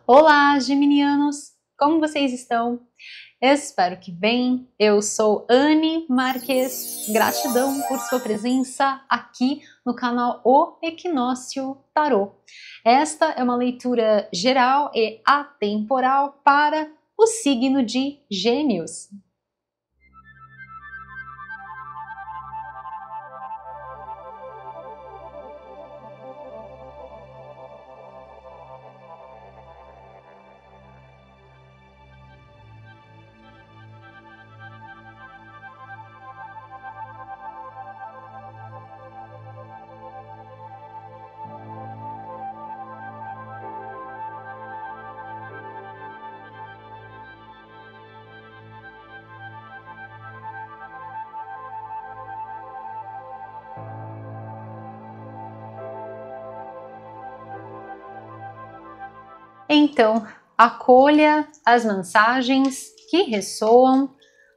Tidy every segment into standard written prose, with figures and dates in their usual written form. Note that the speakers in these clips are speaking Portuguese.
Olá, geminianos! Como vocês estão? Eu espero que bem. Eu sou Anne Marques. Gratidão por sua presença aqui no canal O Equinócio Tarô. Esta é uma leitura geral e atemporal para o signo de Gêmeos. Então, acolha as mensagens que ressoam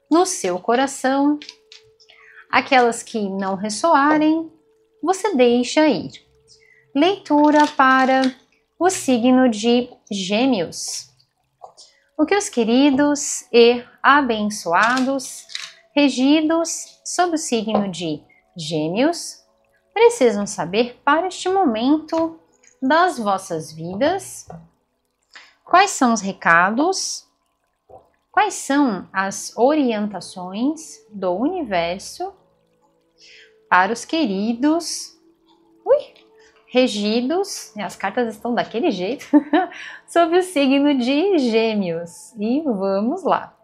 no seu coração. Aquelas que não ressoarem, você deixa ir. Leitura para o signo de Gêmeos. O que os queridos e abençoados, regidos sob o signo de Gêmeos, precisam saber para este momento das vossas vidas. Quais são os recados? Quais são as orientações do universo para os queridos regidos, as cartas estão daquele jeito, sob o signo de Gêmeos. E vamos lá.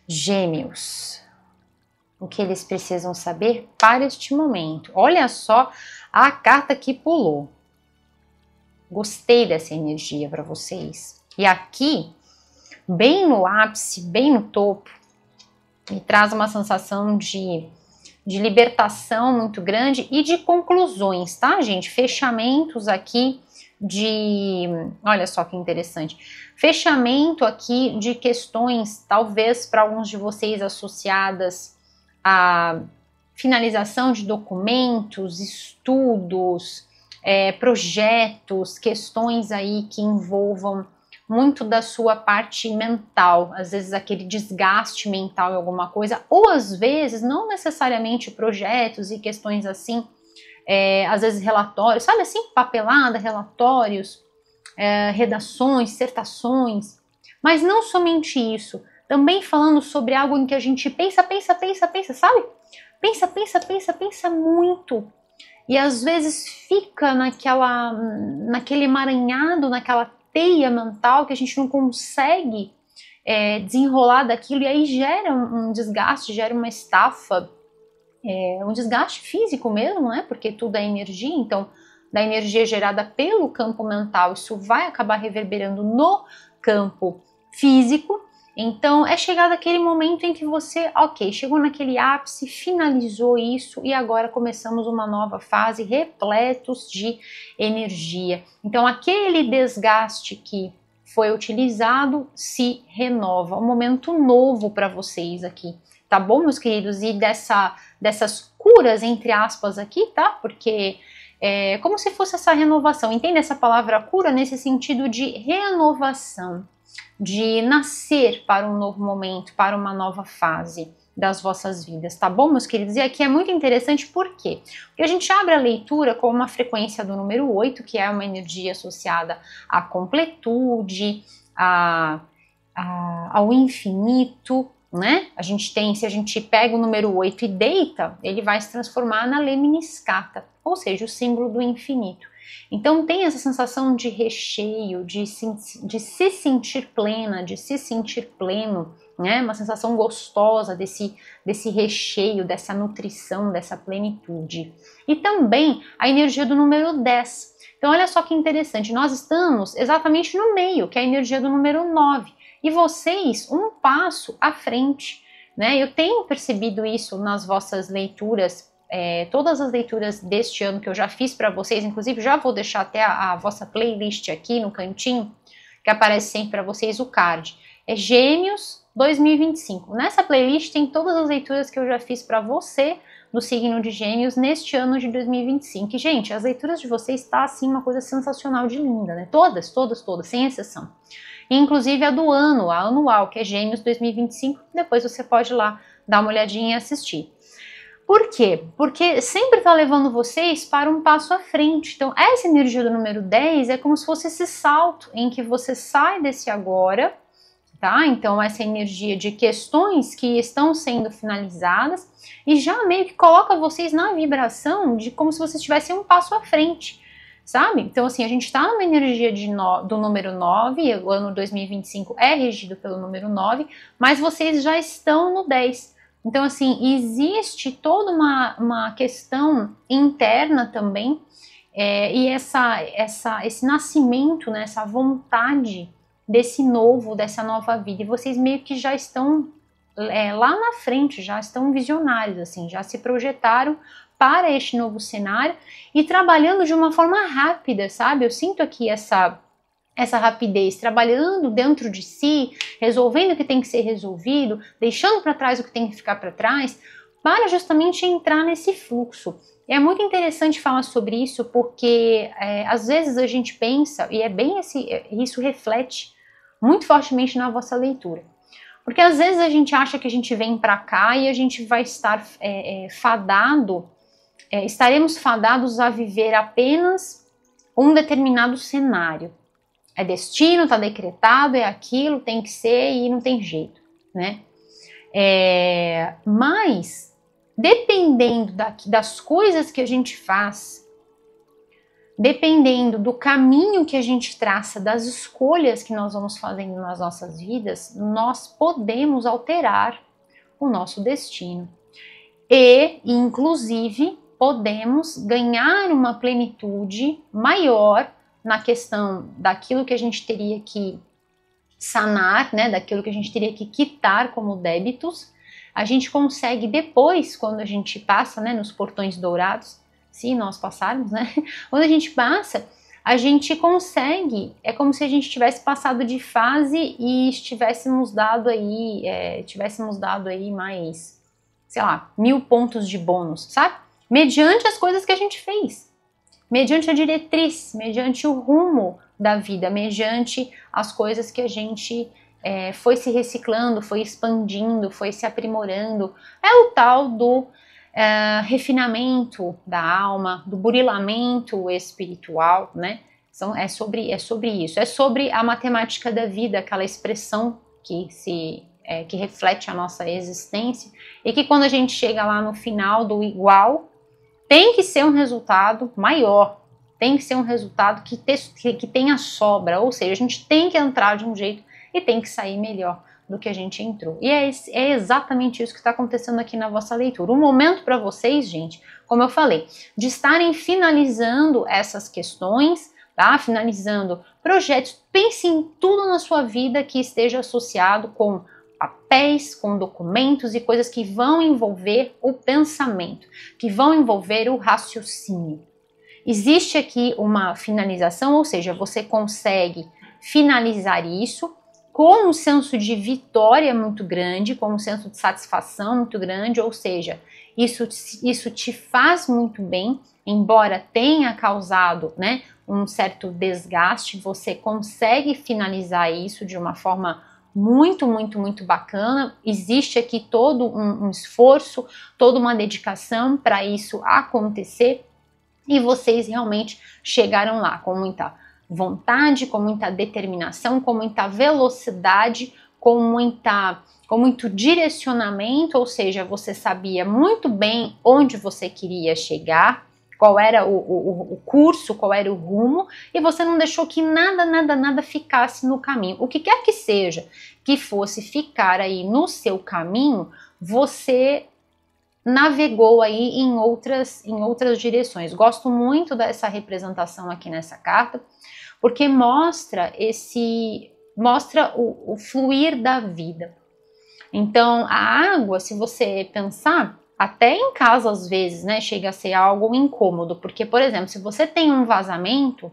Gêmeos, o que eles precisam saber para este momento? Olha só a carta que pulou. Gostei dessa energia para vocês. E aqui, bem no ápice, bem no topo, me traz uma sensação de libertação muito grande e de conclusões, tá, gente? Fechamentos aqui olha só que interessante, fechamento aqui de questões, talvez para alguns de vocês associadas a finalização de documentos, estudos, projetos, questões aí que envolvam muito da sua parte mental, às vezes aquele desgaste mental em alguma coisa, ou às vezes não necessariamente projetos e questões assim, às vezes relatórios, sabe assim, papelada, relatórios, redações, dissertações, mas não somente isso, também falando sobre algo em que a gente pensa, sabe? Pensa muito, e às vezes fica naquele emaranhado, naquela teia mental que a gente não consegue desenrolar daquilo, e aí gera um desgaste, gera uma estafa, um desgaste físico mesmo, né? Porque tudo é energia, então da energia gerada pelo campo mental, isso vai acabar reverberando no campo físico. Então é chegado aquele momento em que você, ok, chegou naquele ápice, finalizou isso e agora começamos uma nova fase repletos de energia. Então aquele desgaste que foi utilizado se renova, um momento novo para vocês aqui. Tá bom, meus queridos? E dessas curas, entre aspas, aqui, tá? Porque é como se fosse essa renovação. Entende essa palavra cura nesse sentido de renovação, de nascer para um novo momento, para uma nova fase das vossas vidas, tá bom, meus queridos? E aqui é muito interessante, por quê? Porque a gente abre a leitura com uma frequência do número 8, que é uma energia associada à completude, ao infinito, né? Se a gente pega o número 8 e deita, ele vai se transformar na Lemniscata, ou seja, o símbolo do infinito. Então tem essa sensação de recheio, de se sentir plena, de se sentir pleno, né? Uma sensação gostosa desse recheio, dessa nutrição, dessa plenitude. E também a energia do número 10. Então olha só que interessante, nós estamos exatamente no meio, que é a energia do número 9. E vocês um passo à frente, né? Eu tenho percebido isso nas vossas leituras, todas as leituras deste ano que eu já fiz para vocês, inclusive já vou deixar até a vossa playlist aqui no cantinho, que aparece sempre para vocês o card. é Gêmeos 2025. Nessa playlist tem todas as leituras que eu já fiz para você do signo de Gêmeos neste ano de 2025. E, gente, as leituras de vocês está assim uma coisa sensacional de linda, né? Todas, todas, todas, sem exceção. Inclusive a do ano, a anual, que é Gêmeos 2025. Depois você pode ir lá dar uma olhadinha e assistir. Por quê? Porque sempre está levando vocês para um passo à frente. Então, essa energia do número 10 é como se fosse esse salto em que você sai desse agora, tá? Então, essa energia de questões que estão sendo finalizadas e já meio que coloca vocês na vibração de como se vocês tivessem um passo à frente, sabe? Então, assim, a gente está numa energia do número 9, o ano 2025 é regido pelo número 9, mas vocês já estão no 10. Então, assim, existe toda uma questão interna também, e esse nascimento, né, essa vontade desse novo, dessa nova vida. E vocês meio que já estão lá na frente, já estão visionários, assim, já se projetaram para este novo cenário e trabalhando de uma forma rápida, sabe? Eu sinto aqui essa rapidez, trabalhando dentro de si, resolvendo o que tem que ser resolvido, deixando para trás o que tem que ficar para trás, para justamente entrar nesse fluxo. É muito interessante falar sobre isso, porque às vezes a gente pensa, e isso reflete muito fortemente na vossa leitura. Porque às vezes a gente acha que a gente vem para cá e a gente vai estar estaremos fadados a viver apenas um determinado cenário. É destino, tá decretado, é aquilo, tem que ser e não tem jeito, né? Mas, dependendo das coisas que a gente faz, dependendo do caminho que a gente traça, das escolhas que nós vamos fazendo nas nossas vidas, nós podemos alterar o nosso destino. E, inclusive, podemos ganhar uma plenitude maior na questão daquilo que a gente teria que sanar, né, daquilo que a gente teria que quitar como débitos. A gente consegue depois, quando a gente passa, né, nos portões dourados, se nós passarmos, né, quando a gente passa, a gente consegue, é como se a gente tivesse passado de fase e tivéssemos dado aí mais, sei lá, 1000 pontos de bônus, sabe? Mediante as coisas que a gente fez. Mediante a diretriz, mediante o rumo da vida, mediante as coisas que a gente foi se reciclando, foi expandindo, foi se aprimorando. É o tal do refinamento da alma, do burilamento espiritual, né? É sobre isso, é sobre a matemática da vida, aquela expressão que reflete a nossa existência e que quando a gente chega lá no final do igual, tem que ser um resultado maior, tem que ser um resultado que tenha sobra, ou seja, a gente tem que entrar de um jeito e tem que sair melhor do que a gente entrou. E é exatamente isso que está acontecendo aqui na vossa leitura. Um momento para vocês, gente, como eu falei, de estarem finalizando essas questões, tá? Finalizando projetos, pense em tudo na sua vida que esteja associado com papéis, com documentos e coisas que vão envolver o pensamento, que vão envolver o raciocínio. Existe aqui uma finalização, ou seja, você consegue finalizar isso com um senso de vitória muito grande, com um senso de satisfação muito grande, ou seja, isso te faz muito bem, embora tenha causado, né, um certo desgaste, você consegue finalizar isso de uma forma muito, muito, muito bacana. Existe aqui todo um esforço, toda uma dedicação para isso acontecer e vocês realmente chegaram lá com muita vontade, com muita determinação, com muita velocidade, com muito direcionamento, ou seja, você sabia muito bem onde você queria chegar, qual era o curso, qual era o rumo, e você não deixou que nada ficasse no caminho. O que quer que seja que fosse ficar aí no seu caminho, você navegou aí em outras direções. Gosto muito dessa representação aqui nessa carta, porque mostra o fluir da vida. Então, a água, se você pensar, até em casa às vezes, né, chega a ser algo incômodo, porque, por exemplo, se você tem um vazamento,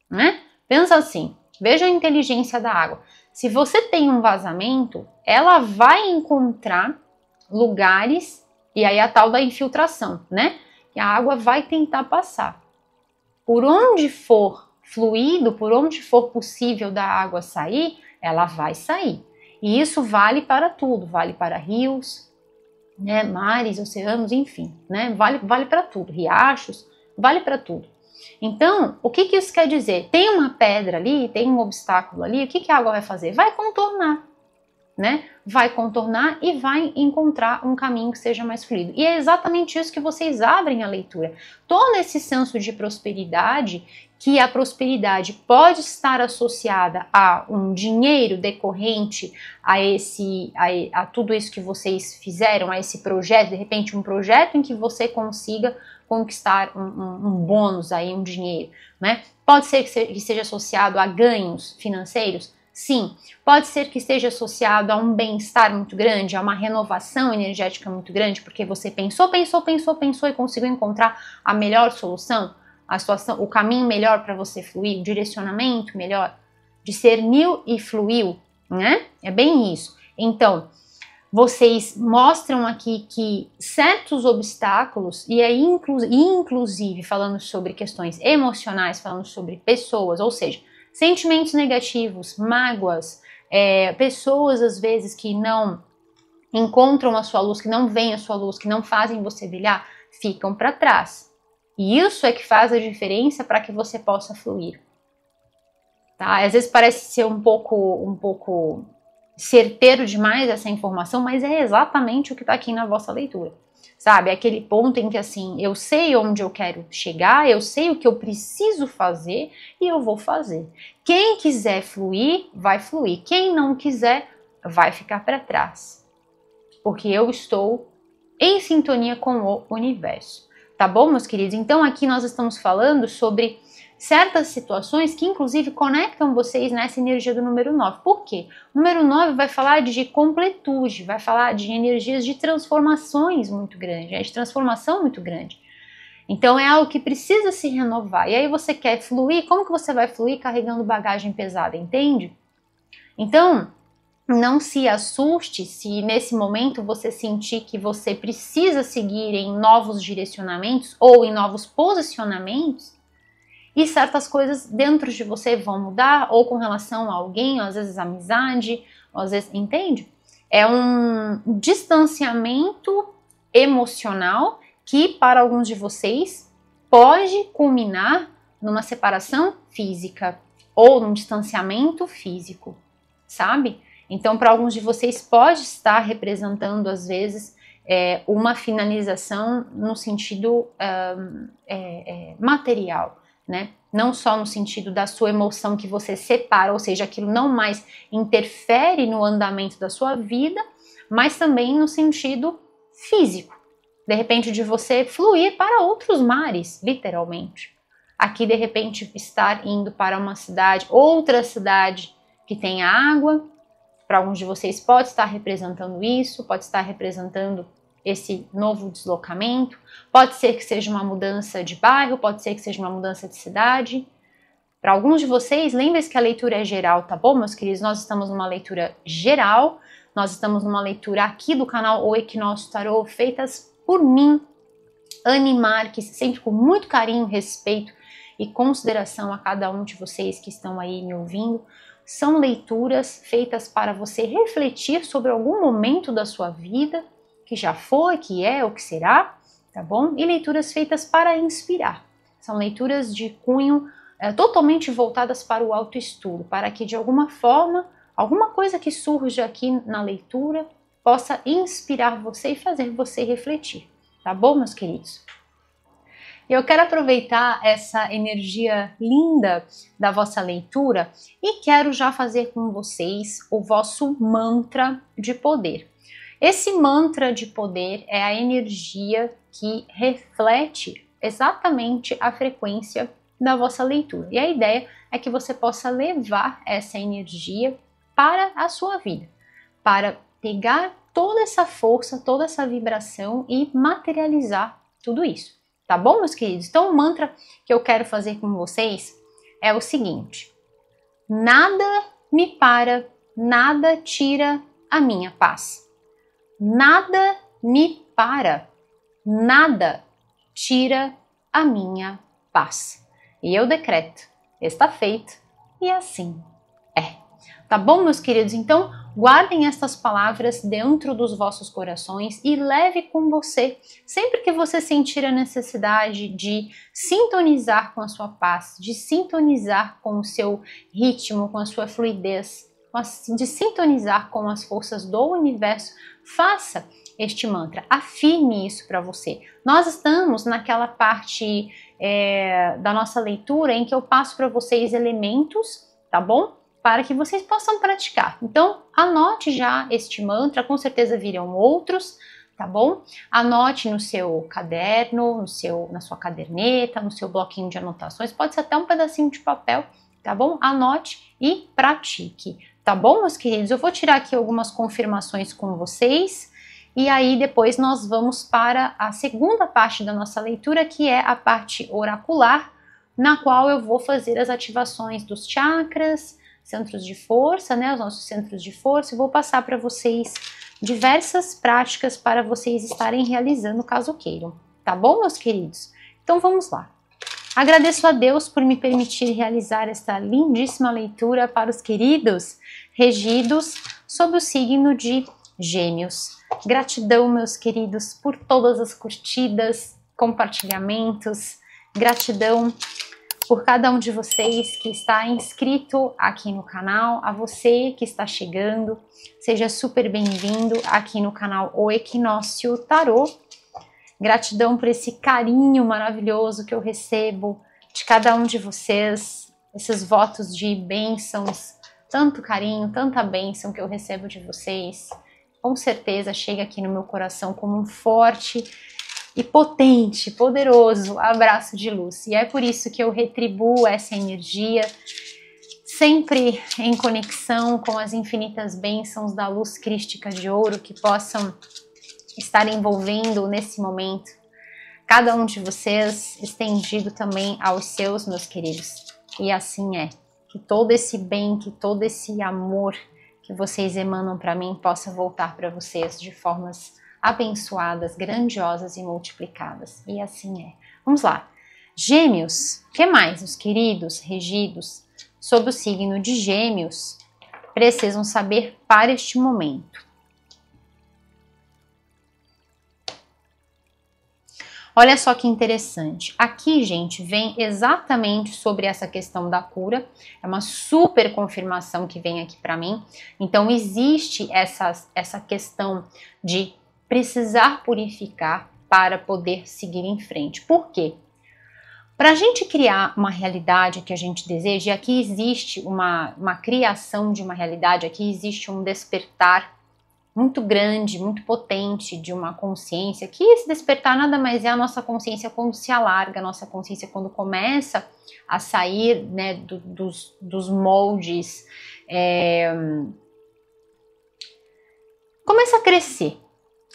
né, pensa assim, veja a inteligência da água. Se você tem um vazamento, ela vai encontrar lugares, e aí a tal da infiltração, né? E a água vai tentar passar. Por onde for fluido, por onde for possível da água sair, ela vai sair. E isso vale para tudo, vale para rios, né, mares, oceanos, enfim, né? Vale para tudo, riachos, vale para tudo. Então, o que isso quer dizer? Tem uma pedra ali, tem um obstáculo ali, o que a água vai fazer? Vai contornar, né? Vai contornar e vai encontrar um caminho que seja mais fluido. E é exatamente isso que vocês abrem a leitura. Todo esse senso de prosperidade, que a prosperidade pode estar associada a um dinheiro decorrente a tudo isso que vocês fizeram, a esse projeto, de repente um projeto em que você consiga conquistar um bônus aí, um dinheiro, né? Pode ser que seja associado a ganhos financeiros. Sim, pode ser que esteja associado a um bem-estar muito grande, a uma renovação energética muito grande, porque você pensou e conseguiu encontrar a melhor solução, a situação, o caminho melhor para você fluir, o direcionamento melhor, discerniu e fluiu, né? É bem isso. Então, vocês mostram aqui que certos obstáculos, e aí inclusive falando sobre questões emocionais, falando sobre pessoas, ou seja, sentimentos negativos, mágoas, pessoas às vezes que não encontram a sua luz, que não veem a sua luz, que não fazem você brilhar, ficam para trás. E isso é que faz a diferença para que você possa fluir. Tá? Às vezes parece ser um pouco certeiro demais essa informação, mas é exatamente o que está aqui na vossa leitura. Sabe, aquele ponto em que assim, eu sei onde eu quero chegar, eu sei o que eu preciso fazer e eu vou fazer. Quem quiser fluir, vai fluir. Quem não quiser, vai ficar para trás. Porque eu estou em sintonia com o universo. Tá bom, meus queridos? Então aqui nós estamos falando sobre certas situações que inclusive conectam vocês nessa energia do número 9. Por quê? O número 9 vai falar de completude, vai falar de energias de transformações muito grandes, de transformação muito grande. Então é algo que precisa se renovar. E aí você quer fluir, como que você vai fluir carregando bagagem pesada, entende? Então, não se assuste se nesse momento você sentir que você precisa seguir em novos direcionamentos ou em novos posicionamentos, e certas coisas dentro de você vão mudar, ou com relação a alguém, ou às vezes amizade, ou às vezes, entende? É um distanciamento emocional que para alguns de vocês pode culminar numa separação física ou num distanciamento físico, sabe? Então, para alguns de vocês pode estar representando às vezes uma finalização no sentido material, né? Não só no sentido da sua emoção que você separa, ou seja, aquilo não mais interfere no andamento da sua vida, mas também no sentido físico. De repente de você fluir para outros mares, literalmente. Aqui de repente estar indo para uma cidade, outra cidade que tenha água, para alguns de vocês pode estar representando isso, pode estar representando esse novo deslocamento, pode ser que seja uma mudança de bairro, pode ser que seja uma mudança de cidade. Para alguns de vocês, lembre-se que a leitura é geral, tá bom, meus queridos? Nós estamos numa leitura geral, nós estamos numa leitura aqui do canal O Equinócio Tarô, feitas por mim, Anne Marques, sempre com muito carinho, respeito e consideração a cada um de vocês que estão aí me ouvindo. São leituras feitas para você refletir sobre algum momento da sua vida, que já foi, que é ou que será, tá bom? E leituras feitas para inspirar. São leituras de cunho totalmente voltadas para o autoestudo, para que de alguma forma, alguma coisa que surja aqui na leitura possa inspirar você e fazer você refletir, tá bom, meus queridos? Eu quero aproveitar essa energia linda da vossa leitura e quero já fazer com vocês o vosso mantra de poder. Esse mantra de poder é a energia que reflete exatamente a frequência da vossa leitura. E a ideia é que você possa levar essa energia para a sua vida, para pegar toda essa força, toda essa vibração e materializar tudo isso. Tá bom, meus queridos? Então o mantra que eu quero fazer com vocês é o seguinte: nada me para nada tira a minha paz. Nada me para, nada tira a minha paz. E eu decreto, está feito e assim é. Tá bom, meus queridos? Então, guardem estas palavras dentro dos vossos corações e leve com você sempre que você sentir a necessidade de sintonizar com a sua paz, de sintonizar com o seu ritmo, com a sua fluidez, de sintonizar com as forças do universo. Faça este mantra, afirme isso para você. Nós estamos naquela parte da nossa leitura em que eu passo para vocês elementos, tá bom? Para que vocês possam praticar. Então, anote já este mantra, com certeza virão outros, tá bom? Anote no seu caderno, na sua caderneta, no seu bloquinho de anotações, pode ser até um pedacinho de papel, tá bom? Anote e pratique, tá bom, meus queridos? Eu vou tirar aqui algumas confirmações com vocês, e aí depois nós vamos para a segunda parte da nossa leitura, que é a parte oracular, na qual eu vou fazer as ativações dos chakras, centros de força, né, os nossos centros de força, e vou passar para vocês diversas práticas para vocês estarem realizando caso queiram, tá bom, meus queridos? Então vamos lá. Agradeço a Deus por me permitir realizar esta lindíssima leitura para os queridos regidos sob o signo de Gêmeos. Gratidão, meus queridos, por todas as curtidas, compartilhamentos, gratidão por cada um de vocês que está inscrito aqui no canal, a você que está chegando, seja super bem-vindo aqui no canal O Equinócio Tarô. Gratidão por esse carinho maravilhoso que eu recebo de cada um de vocês, esses votos de bênçãos, tanto carinho, tanta bênção que eu recebo de vocês. Com certeza chega aqui no meu coração como um forte e potente, poderoso abraço de luz. E é por isso que eu retribuo essa energia, sempre em conexão com as infinitas bênçãos da luz crística de ouro que possam estar envolvendo nesse momento cada um de vocês, estendido também aos seus, meus queridos. E assim é, que todo esse bem, que todo esse amor que vocês emanam para mim possa voltar para vocês de formas abençoadas, grandiosas e multiplicadas. E assim é. Vamos lá. Gêmeos, o que mais os queridos regidos sob o signo de Gêmeos precisam saber para este momento? Olha só que interessante. Aqui, gente, vem exatamente sobre essa questão da cura. É uma super confirmação que vem aqui para mim. Então, existe essa questão de precisar purificar para poder seguir em frente. Por quê? Para a gente criar uma realidade que a gente deseja, e aqui existe uma criação de uma realidade, aqui existe um despertar muito grande, muito potente de uma consciência, que esse despertar nada mais é a nossa consciência quando se alarga, a nossa consciência quando começa a sair, né, dos moldes, começa a crescer,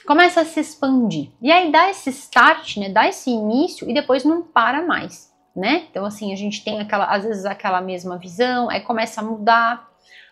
começa a se expandir, e aí dá esse start, né, dá esse início e depois não para mais, né? Então assim, a gente tem às vezes aquela mesma visão, aí começa a mudar,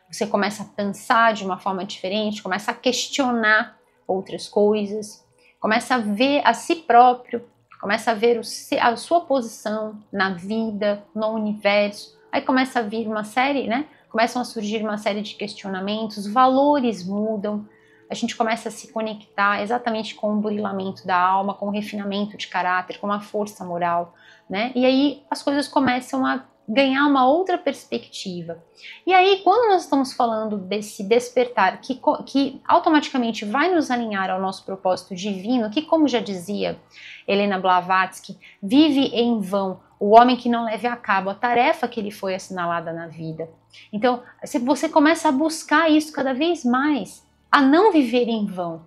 você começa a pensar de uma forma diferente, começa a questionar outras coisas, começa a ver a si próprio, começa a ver a sua posição na vida, no universo, aí começa a vir uma série, né? Começam a surgir uma série de questionamentos, valores mudam, a gente começa a se conectar exatamente com o burilamento da alma, com o refinamento de caráter, com a força moral, né? E aí as coisas começam a ganhar uma outra perspectiva. E aí, quando nós estamos falando desse despertar que automaticamente vai nos alinhar ao nosso propósito divino, que, como já dizia Helena Blavatsky, vive em vão o homem que não leve a cabo a tarefa que lhe foi assinalada na vida. Então, se você começa a buscar isso cada vez mais, a não viver em vão,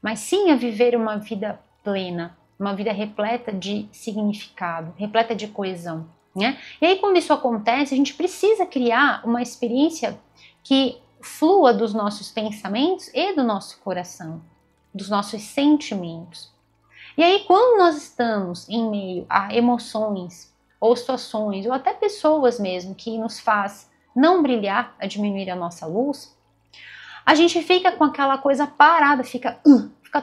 mas sim a viver uma vida plena, uma vida repleta de significado, repleta de coesão. Né? E aí, quando isso acontece, a gente precisa criar uma experiência que flua dos nossos pensamentos e do nosso coração, dos nossos sentimentos. E aí, quando nós estamos em meio a emoções, ou situações, ou até pessoas mesmo, que nos faz não brilhar, a diminuir a nossa luz, a gente fica com aquela coisa parada, fica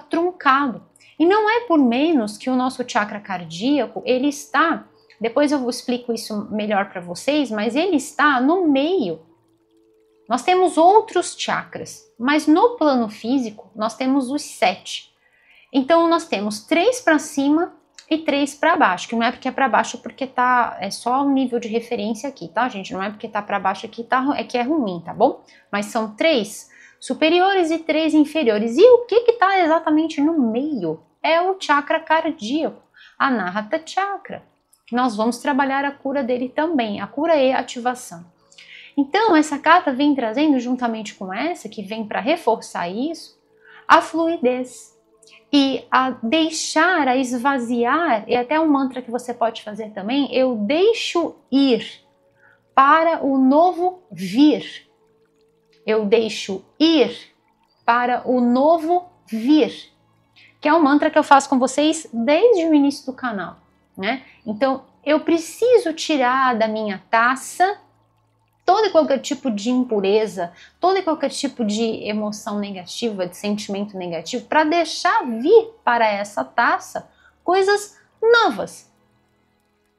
truncado. E não é por menos que o nosso chakra cardíaco, ele está, depois eu explico isso melhor para vocês, mas ele está no meio. Nós temos outros chakras, mas no plano físico nós temos os 7. Então nós temos 3 para cima e 3 para baixo, que não é porque é para baixo porque é só um nível de referência aqui, tá, gente? Não é porque tá para baixo aqui é que é ruim, tá bom? Mas são 3 superiores e 3 inferiores. E o que está exatamente no meio? É o chakra cardíaco, Anahata Chakra, que nós vamos trabalhar a cura dele também, a cura e a ativação. Então, essa carta vem trazendo, juntamente com essa, que vem para reforçar isso, a fluidez e a deixar, a esvaziar, e até um mantra que você pode fazer também, eu deixo ir para o novo vir. Eu deixo ir para o novo vir, que é um mantra que eu faço com vocês desde o início do canal, né? Então, eu preciso tirar da minha taça todo e qualquer tipo de impureza, todo e qualquer tipo de emoção negativa, de sentimento negativo, para deixar vir para essa taça coisas novas.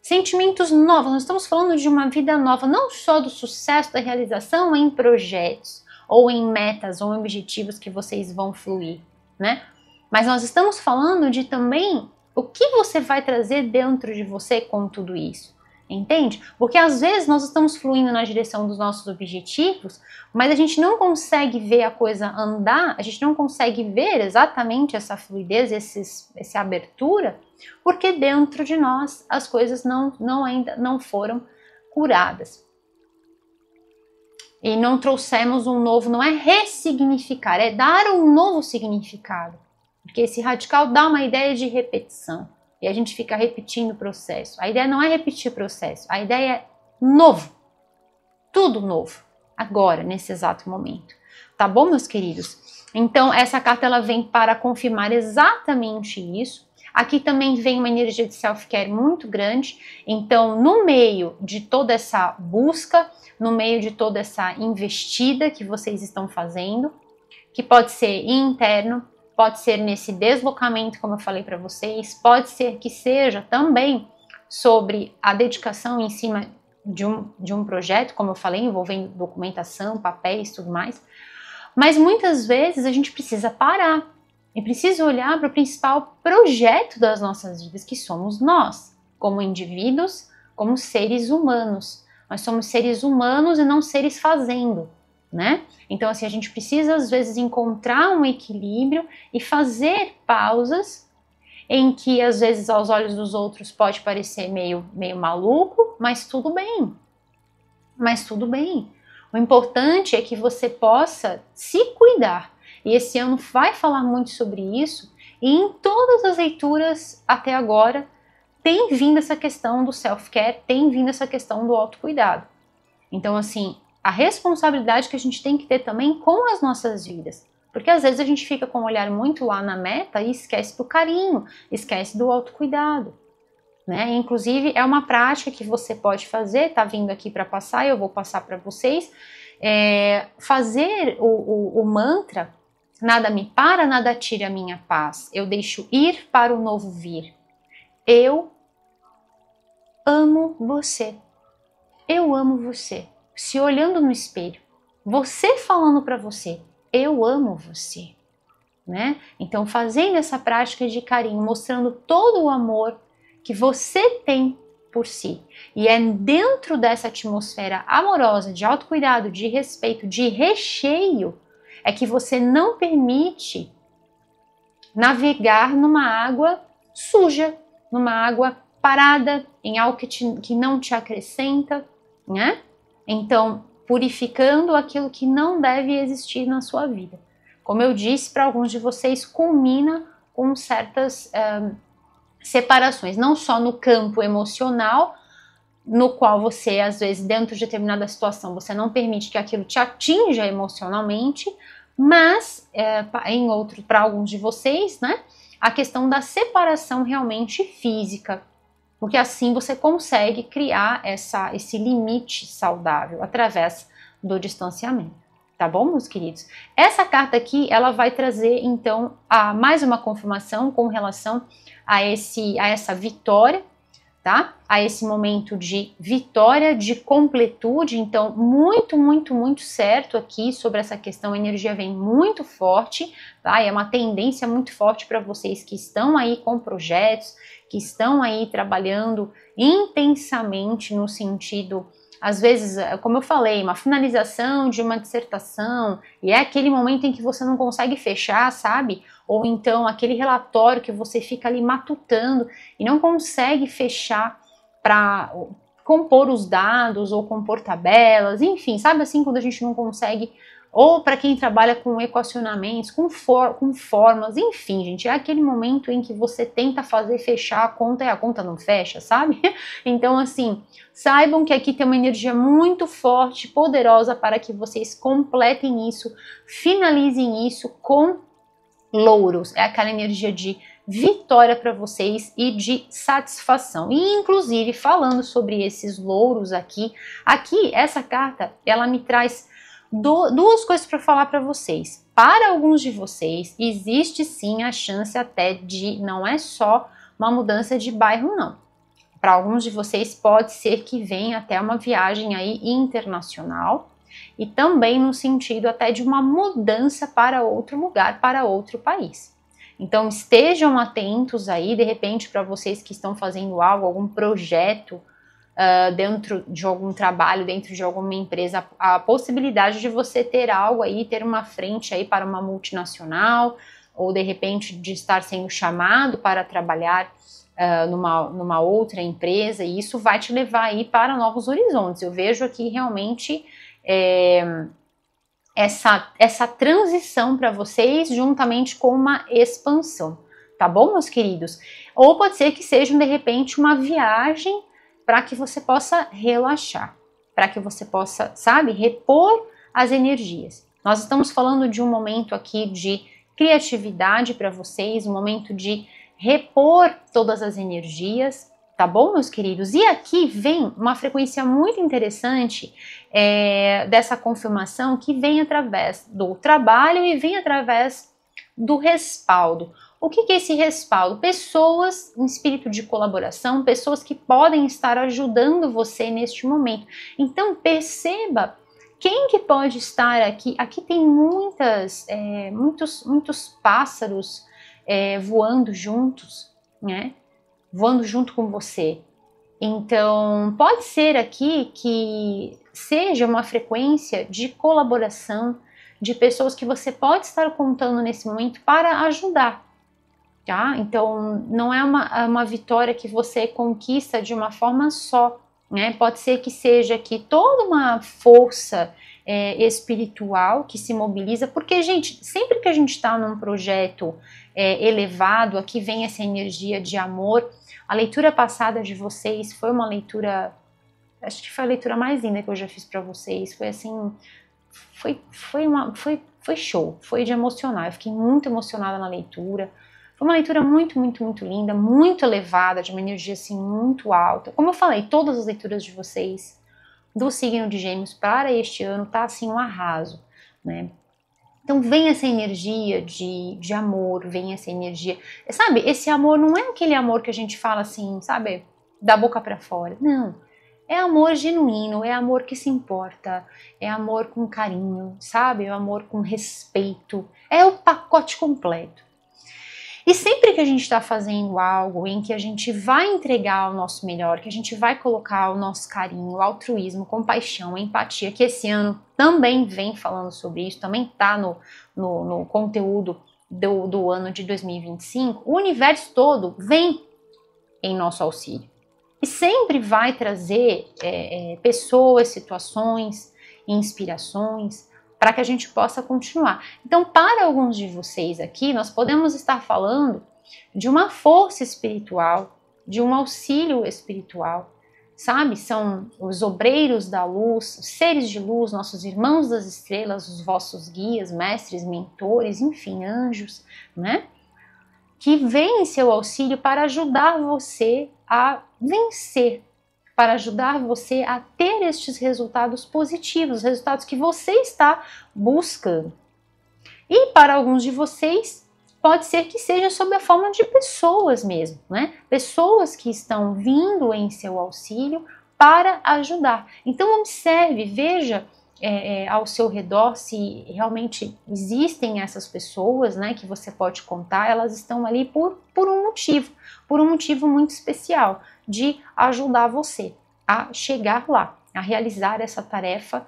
Sentimentos novos, nós estamos falando de uma vida nova, não só do sucesso, da realização em projetos, ou em metas, ou em objetivos que vocês vão fluir, né? Mas nós estamos falando de também o que você vai trazer dentro de você com tudo isso. Entende? Porque às vezes nós estamos fluindo na direção dos nossos objetivos, mas a gente não consegue ver a coisa andar, a gente não consegue ver exatamente essa fluidez, essa abertura, porque dentro de nós as coisas ainda não foram curadas. E não trouxemos um novo, não é ressignificar, é dar um novo significado. Porque esse radical dá uma ideia de repetição. E a gente fica repetindo o processo. A ideia não é repetir o processo, a ideia é novo. Tudo novo. Agora, nesse exato momento. Tá bom, meus queridos? Então, essa carta ela vem para confirmar exatamente isso. Aqui também vem uma energia de self-care muito grande. Então, no meio de toda essa busca, no meio de toda essa investida que vocês estão fazendo, que pode ser interno, pode ser nesse deslocamento, como eu falei para vocês, pode ser que seja também sobre a dedicação em cima de um projeto, como eu falei, envolvendo documentação, papéis e tudo mais. Mas muitas vezes a gente precisa parar e precisa olhar para o principal projeto das nossas vidas, que somos nós, como indivíduos, como seres humanos. Nós somos seres humanos e não seres fazendo, né? Então, assim, a gente precisa, às vezes, encontrar um equilíbrio e fazer pausas em que, às vezes, aos olhos dos outros pode parecer meio maluco, mas tudo bem. Mas tudo bem. O importante é que você possa se cuidar. E esse ano vai falar muito sobre isso. E em todas as leituras até agora tem vindo essa questão do self-care, tem vindo essa questão do autocuidado. Então, assim, a responsabilidade que a gente tem que ter também com as nossas vidas. Porque às vezes a gente fica com o olhar muito lá na meta e esquece do carinho, esquece do autocuidado. Né? Inclusive é uma prática que você pode fazer, tá vindo aqui para passar, eu vou passar para vocês, fazer o mantra, nada me para, nada tira a minha paz, eu deixo ir para o novo vir. Eu amo você, eu amo você. Se olhando no espelho, você falando para você, eu amo você, né? Então, fazendo essa prática de carinho, mostrando todo o amor que você tem por si. E é dentro dessa atmosfera amorosa, de autocuidado, de respeito, de recheio, é que você não permite navegar numa água suja, numa água parada, em algo que não te acrescenta, né? Então, purificando aquilo que não deve existir na sua vida. Como eu disse, para alguns de vocês, culmina com certas separações, não só no campo emocional, no qual você, às vezes, dentro de determinada situação, você não permite que aquilo te atinja emocionalmente, mas, para alguns de vocês, né, a questão da separação realmente física, porque assim você consegue criar esse limite saudável através do distanciamento, tá bom, meus queridos? Essa carta aqui, ela vai trazer, então, mais uma confirmação com relação a essa vitória, tá? A esse momento de vitória, de completude. Então, muito, muito, muito certo aqui sobre essa questão. A energia vem muito forte, tá? É uma tendência muito forte para vocês que estão aí com projetos, que estão aí trabalhando intensamente no sentido, às vezes, como eu falei, uma finalização de uma dissertação, e é aquele momento em que você não consegue fechar, sabe? Ou então aquele relatório que você fica ali matutando e não consegue fechar para compor os dados ou compor tabelas, enfim, sabe assim, quando a gente não consegue, ou para quem trabalha com equacionamentos, com fórmulas, enfim, gente, é aquele momento em que você tenta fazer fechar a conta e a conta não fecha, sabe? Então, assim, saibam que aqui tem uma energia muito forte, poderosa, para que vocês completem isso, finalizem isso com louros. É aquela energia de vitória para vocês e de satisfação. E inclusive falando sobre esses louros aqui essa carta, ela me traz duas coisas para falar para vocês. Para alguns de vocês existe sim a chance até de, não é só uma mudança de bairro não. Para alguns de vocês pode ser que venha até uma viagem aí internacional, e também no sentido até de uma mudança para outro lugar, para outro país. Então estejam atentos aí, de repente, para vocês que estão fazendo algo, algum projeto dentro de algum trabalho, dentro de alguma empresa, a possibilidade de você ter algo aí, ter uma frente aí para uma multinacional, ou de repente de estar sendo chamado para trabalhar numa outra empresa, e isso vai te levar aí para novos horizontes. Eu vejo aqui realmente essa transição para vocês, juntamente com uma expansão, tá bom, meus queridos? Ou pode ser que seja, de repente, uma viagem para que você possa relaxar, para que você possa, sabe, repor as energias. Nós estamos falando de um momento aqui de criatividade para vocês, um momento de repor todas as energias, tá bom, meus queridos? E aqui vem uma frequência muito interessante dessa confirmação, que vem através do trabalho e vem através do respaldo. O que é esse respaldo? Pessoas em espírito de colaboração, pessoas que podem estar ajudando você neste momento. Então perceba quem que pode estar aqui. Aqui tem muitos pássaros voando juntos, né? Voando junto com você. Então, pode ser aqui que seja uma frequência de colaboração de pessoas que você pode estar contando nesse momento para ajudar, tá? Então, não é uma vitória que você conquista de uma forma só, né? Pode ser que seja aqui toda uma força espiritual que se mobiliza, porque, gente, sempre que a gente está num projeto elevado, aqui vem essa energia de amor. A leitura passada de vocês foi uma leitura, acho que foi a leitura mais linda que eu já fiz para vocês. Foi assim, foi show, foi de emocionar. Eu fiquei muito emocionada na leitura. Foi uma leitura muito, muito, muito linda, muito elevada, de uma energia assim muito alta. Como eu falei, todas as leituras de vocês do signo de Gêmeos para este ano tá assim um arraso, né? Então vem essa energia de amor, vem essa energia, sabe, esse amor não é aquele amor que a gente fala assim, sabe, da boca para fora, não, é amor genuíno, é amor que se importa, é amor com carinho, sabe, é amor com respeito, é o pacote completo. E sempre que a gente está fazendo algo em que a gente vai entregar o nosso melhor, que a gente vai colocar o nosso carinho, o altruísmo, compaixão, empatia, que esse ano também vem falando sobre isso, também está no conteúdo do ano de 2025, o universo todo vem em nosso auxílio. E sempre vai trazer pessoas, situações, inspirações, para que a gente possa continuar. Então, para alguns de vocês aqui, nós podemos estar falando de uma força espiritual, de um auxílio espiritual, sabe? São os obreiros da luz, os seres de luz, nossos irmãos das estrelas, os vossos guias, mestres, mentores, enfim, anjos, né? Que vêm em seu auxílio para ajudar você a vencer para ajudar você a ter estes resultados positivos, os resultados que você está buscando. E para alguns de vocês, pode ser que seja sob a forma de pessoas mesmo, né? Pessoas que estão vindo em seu auxílio para ajudar. Então observe, veja ao seu redor se realmente existem essas pessoas, né, que você pode contar. Elas estão ali por um motivo muito especial, de ajudar você a chegar lá, a realizar essa tarefa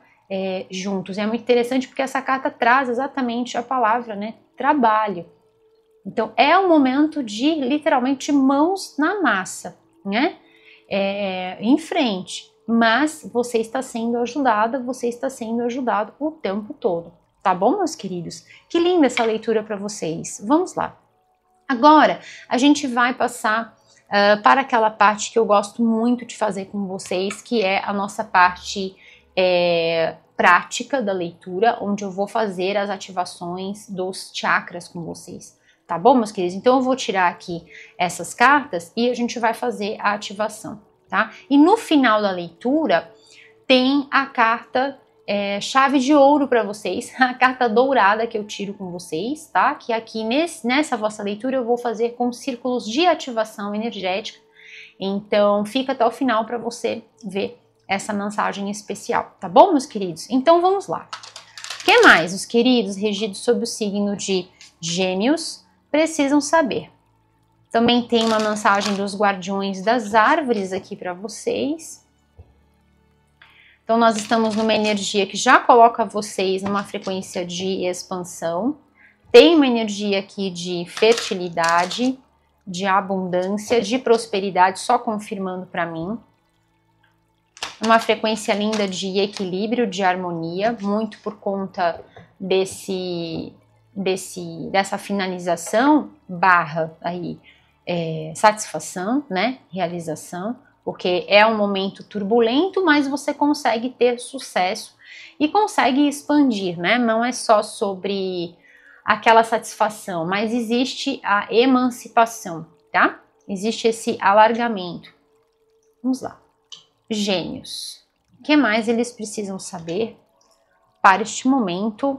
juntos. É muito interessante porque essa carta traz exatamente a palavra, né, trabalho. Então é um momento de literalmente mãos na massa, né, em frente. Mas você está sendo ajudada, você está sendo ajudado o tempo todo. Tá bom, meus queridos? Que linda essa leitura para vocês. Vamos lá. Agora, a gente vai passar para aquela parte que eu gosto muito de fazer com vocês, que é a nossa parte prática da leitura, onde eu vou fazer as ativações dos chakras com vocês. Tá bom, meus queridos? Então eu vou tirar aqui essas cartas e a gente vai fazer a ativação. Tá? E no final da leitura tem a carta chave de ouro para vocês, a carta dourada que eu tiro com vocês, tá? Que aqui nessa vossa leitura eu vou fazer com círculos de ativação energética. Então fica até o final para você ver essa mensagem especial, tá bom, meus queridos? Então vamos lá. O que mais os queridos regidos sob o signo de Gêmeos precisam saber? Também tem uma mensagem dos guardiões das árvores aqui para vocês. Então nós estamos numa energia que já coloca vocês numa frequência de expansão. Tem uma energia aqui de fertilidade, de abundância, de prosperidade, só confirmando para mim. Uma frequência linda de equilíbrio, de harmonia, muito por conta dessa finalização barra aí satisfação, né, realização, porque é um momento turbulento, mas você consegue ter sucesso e consegue expandir, né, não é só sobre aquela satisfação, mas existe a emancipação, tá? Existe esse alargamento. Vamos lá. Gêmeos. O que mais eles precisam saber para este momento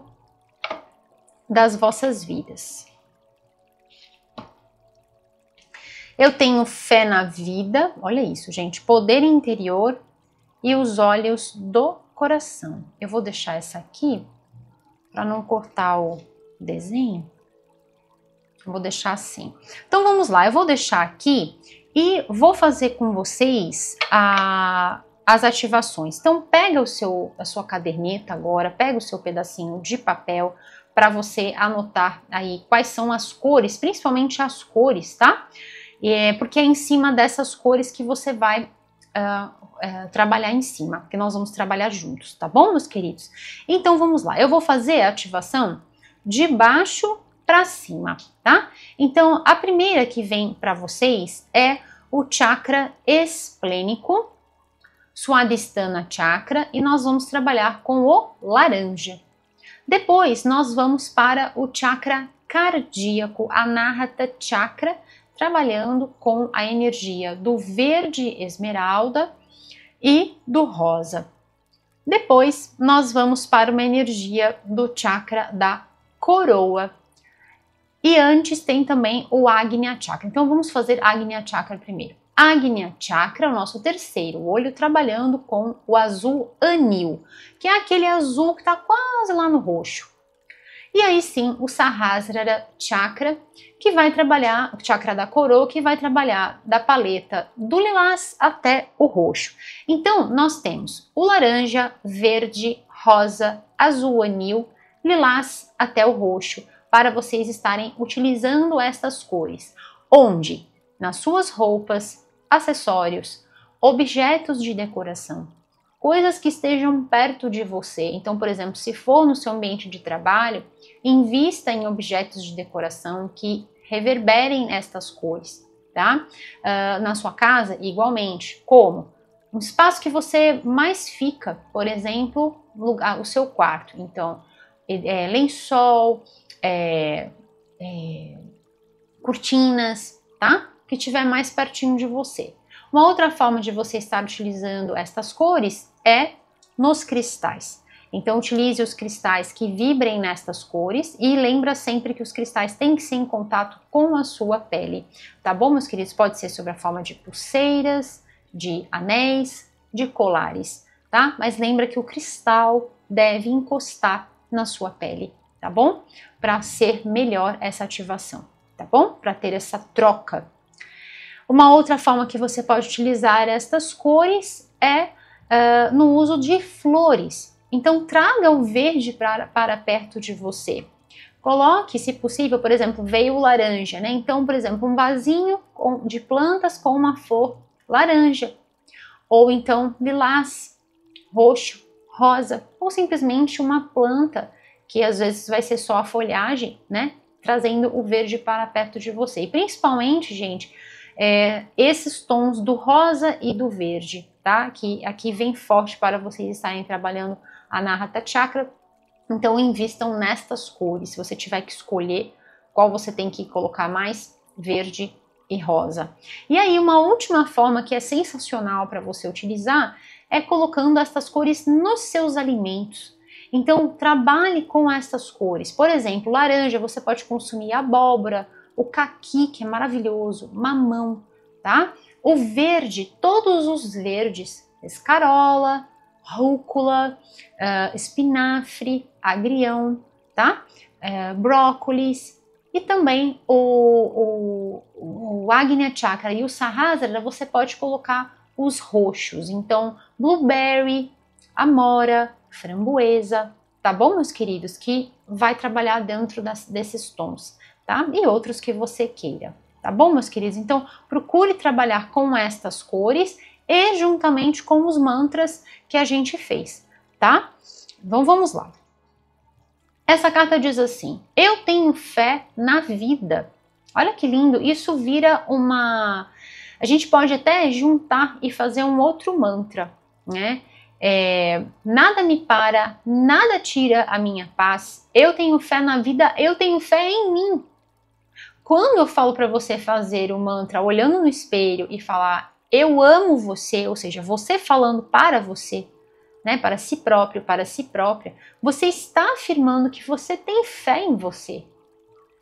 das vossas vidas? Eu tenho fé na vida, olha isso, gente, poder interior e os olhos do coração. Eu vou deixar essa aqui para não cortar o desenho. Eu vou deixar assim. Então vamos lá, eu vou deixar aqui e vou fazer com vocês as ativações. Então pega a sua caderneta agora, pega o seu pedacinho de papel para você anotar aí quais são as cores, principalmente as cores, tá? Porque é em cima dessas cores que você vai trabalhar em cima, porque nós vamos trabalhar juntos, tá bom, meus queridos? Então vamos lá, eu vou fazer a ativação de baixo para cima, tá? Então a primeira que vem para vocês é o chakra esplênico, Swadhisthana chakra, e nós vamos trabalhar com o laranja. Depois nós vamos para o chakra cardíaco, Anahata chakra, trabalhando com a energia do verde esmeralda e do rosa. Depois nós vamos para uma energia do chakra da coroa. E antes tem também o Agnya chakra. Então vamos fazer Agnya chakra primeiro. Agnya chakra é o nosso terceiro olho, trabalhando com o azul anil, que é aquele azul que está quase lá no roxo. E aí sim, o Sahasrara chakra, que vai trabalhar, o chakra da coroa, que vai trabalhar da paleta do lilás até o roxo. Então, nós temos o laranja, verde, rosa, azul anil, lilás até o roxo, para vocês estarem utilizando estas cores. Onde? Nas suas roupas, acessórios, objetos de decoração. Coisas que estejam perto de você. Então, por exemplo, se for no seu ambiente de trabalho, invista em objetos de decoração que reverberem estas cores, tá? Na sua casa, igualmente. Como? Um espaço que você mais fica, por exemplo, o seu quarto. Então, lençol, cortinas, tá? Que estiver mais pertinho de você. Uma outra forma de você estar utilizando estas cores é nos cristais. Então, utilize os cristais que vibrem nestas cores e lembra sempre que os cristais têm que ser em contato com a sua pele, tá bom, meus queridos? Pode ser sob a forma de pulseiras, de anéis, de colares, tá? Mas lembra que o cristal deve encostar na sua pele, tá bom? Para ser melhor essa ativação, tá bom? Para ter essa troca. Uma outra forma que você pode utilizar estas cores é no uso de flores. Então, traga o verde para perto de você. Coloque, se possível, por exemplo, veio o laranja, né? Então, por exemplo, um vasinho de plantas com uma flor laranja. Ou então, lilás, roxo, rosa. Ou simplesmente uma planta, que às vezes vai ser só a folhagem, né? Trazendo o verde para perto de você. E principalmente, gente, esses tons do rosa e do verde, tá? Que aqui vem forte para vocês estarem trabalhando a Anahata Chakra. Então invistam nestas cores. Se você tiver que escolher qual você tem que colocar mais, verde e rosa. E aí uma última forma que é sensacional para você utilizar é colocando estas cores nos seus alimentos. Então trabalhe com essas cores. Por exemplo, laranja, você pode consumir abóbora, o caqui, que é maravilhoso, mamão, tá? O verde, todos os verdes, escarola, rúcula, espinafre, agrião, tá? Brócolis e também o Agnya Chakra e o Sahasrara, você pode colocar os roxos. Então, blueberry, amora, framboesa, tá bom, meus queridos? Que vai trabalhar dentro desses tons, tá? E outros que você queira, tá bom, meus queridos? Então, procure trabalhar com estas cores e juntamente com os mantras que a gente fez, tá? Então, vamos lá. Essa carta diz assim: eu tenho fé na vida. Olha que lindo, isso vira uma... A gente pode até juntar e fazer um outro mantra, né? Nada me para, nada tira a minha paz. Eu tenho fé na vida, eu tenho fé em mim. Quando eu falo para você fazer o mantra olhando no espelho e falar eu amo você, ou seja, você falando para você, né, para si próprio, para si própria, você está afirmando que você tem fé em você.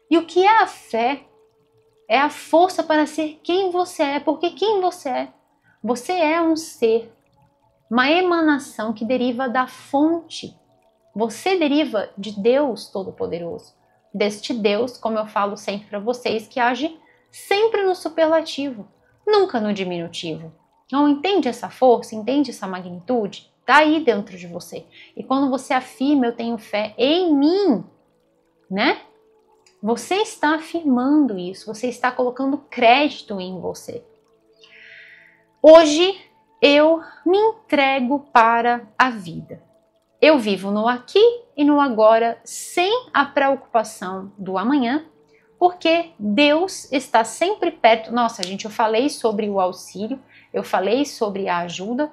E o que é a fé? É a força para ser quem você é, porque quem você é? Você é um ser, uma emanação que deriva da fonte. Você deriva de Deus Todo-Poderoso. Deste Deus, como eu falo sempre para vocês, que age sempre no superlativo, nunca no diminutivo. Não entende essa força, entende essa magnitude? Está aí dentro de você. E quando você afirma, eu tenho fé em mim, né? Você está afirmando isso, você está colocando crédito em você. Hoje eu me entrego para a vida. Eu vivo no aqui e no agora, sem a preocupação do amanhã, porque Deus está sempre perto. Nossa, gente, eu falei sobre o auxílio, eu falei sobre a ajuda.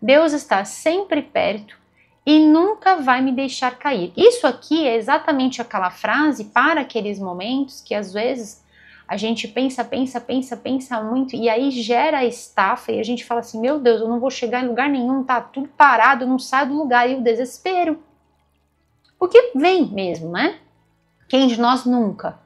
Deus está sempre perto e nunca vai me deixar cair. Isso aqui é exatamente aquela frase para aqueles momentos que às vezes a gente pensa muito e aí gera a estafa e a gente fala assim, meu Deus, eu não vou chegar em lugar nenhum, tá tudo parado, eu não saio do lugar, e o desespero. Porque vem mesmo, né? Quem de nós nunca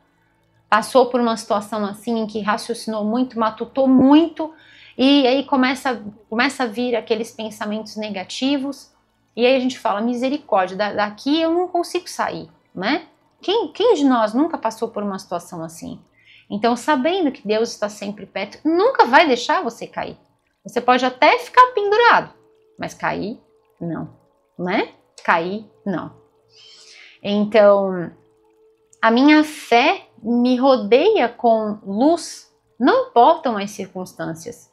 passou por uma situação assim em que raciocinou muito, matutou muito e aí começa a vir aqueles pensamentos negativos e aí a gente fala, misericórdia, daqui eu não consigo sair, né? Quem de nós nunca passou por uma situação assim? Então, sabendo que Deus está sempre perto, nunca vai deixar você cair. Você pode até ficar pendurado, mas cair, não, né? Cair, não. Então, a minha fé me rodeia com luz, não importam as circunstâncias.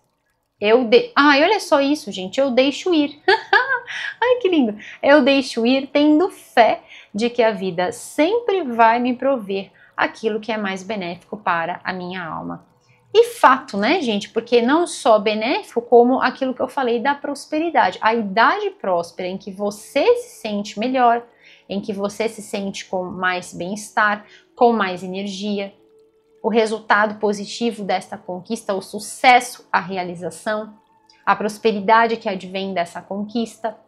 Olha só isso, gente, eu deixo ir. Ai, que lindo. Eu deixo ir tendo fé de que a vida sempre vai me prover aquilo que é mais benéfico para a minha alma. E fato, né, gente? Porque não só benéfico, como aquilo que eu falei da prosperidade. A idade próspera em que você se sente melhor, em que você se sente com mais bem-estar, com mais energia, o resultado positivo desta conquista, o sucesso, a realização, a prosperidade que advém dessa conquista.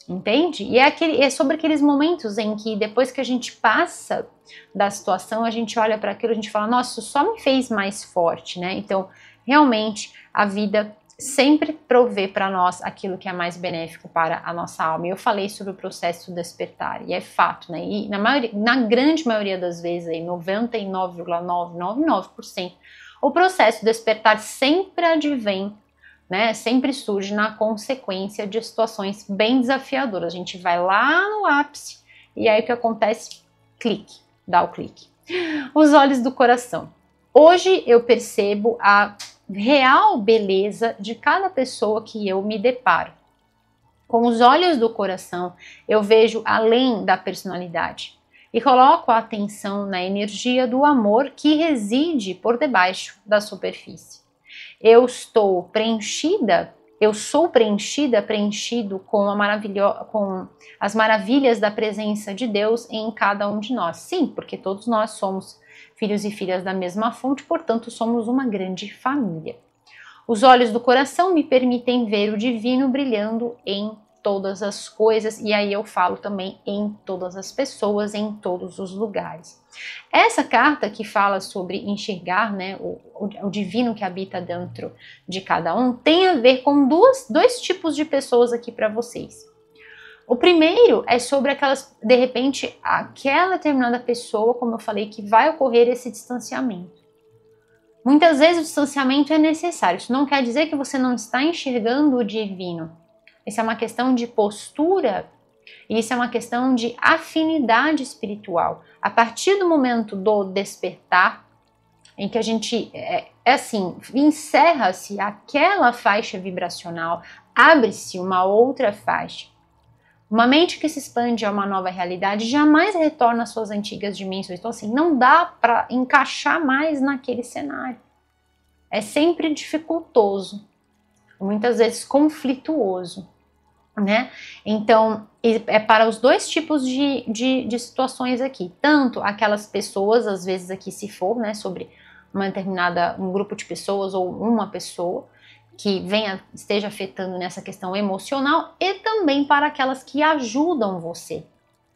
Entende? E é sobre aqueles momentos em que depois que a gente passa da situação, a gente olha para aquilo, a gente fala, nossa, isso só me fez mais forte, né? Então, realmente, a vida sempre provê para nós aquilo que é mais benéfico para a nossa alma. E eu falei sobre o processo do despertar, e é fato, né? E na grande maioria das vezes, aí, 99,999%, o processo do despertar sempre advém, né, sempre surge na consequência de situações bem desafiadoras. A gente vai lá no ápice e aí o que acontece? Clique, dá o clique. Os olhos do coração. Hoje eu percebo a real beleza de cada pessoa que eu me deparo. Com os olhos do coração, eu vejo além da personalidade e coloco a atenção na energia do amor que reside por debaixo da superfície. Eu estou preenchida, eu sou preenchida, preenchido com as maravilhas da presença de Deus em cada um de nós. Sim, porque todos nós somos filhos e filhas da mesma fonte, portanto somos uma grande família. Os olhos do coração me permitem ver o divino brilhando em todas as coisas, e aí eu falo também em todas as pessoas, em todos os lugares. Essa carta que fala sobre enxergar, né, o divino que habita dentro de cada um, tem a ver com dois tipos de pessoas aqui para vocês. O primeiro é sobre aquelas, de repente, aquela determinada pessoa, como eu falei, que vai ocorrer esse distanciamento. Muitas vezes o distanciamento é necessário, isso não quer dizer que você não está enxergando o divino. Isso é uma questão de postura, e isso é uma questão de afinidade espiritual. A partir do momento do despertar, em que a gente, encerra-se aquela faixa vibracional, abre-se uma outra faixa. Uma mente que se expande a uma nova realidade jamais retorna às suas antigas dimensões. Então, assim, não dá para encaixar mais naquele cenário. É sempre dificultoso, muitas vezes conflituoso, né? Então, é para os dois tipos de situações aqui. Tanto aquelas pessoas, às vezes aqui se for, né, sobre um grupo de pessoas ou uma pessoa que esteja afetando nessa questão emocional, e também para aquelas que ajudam você.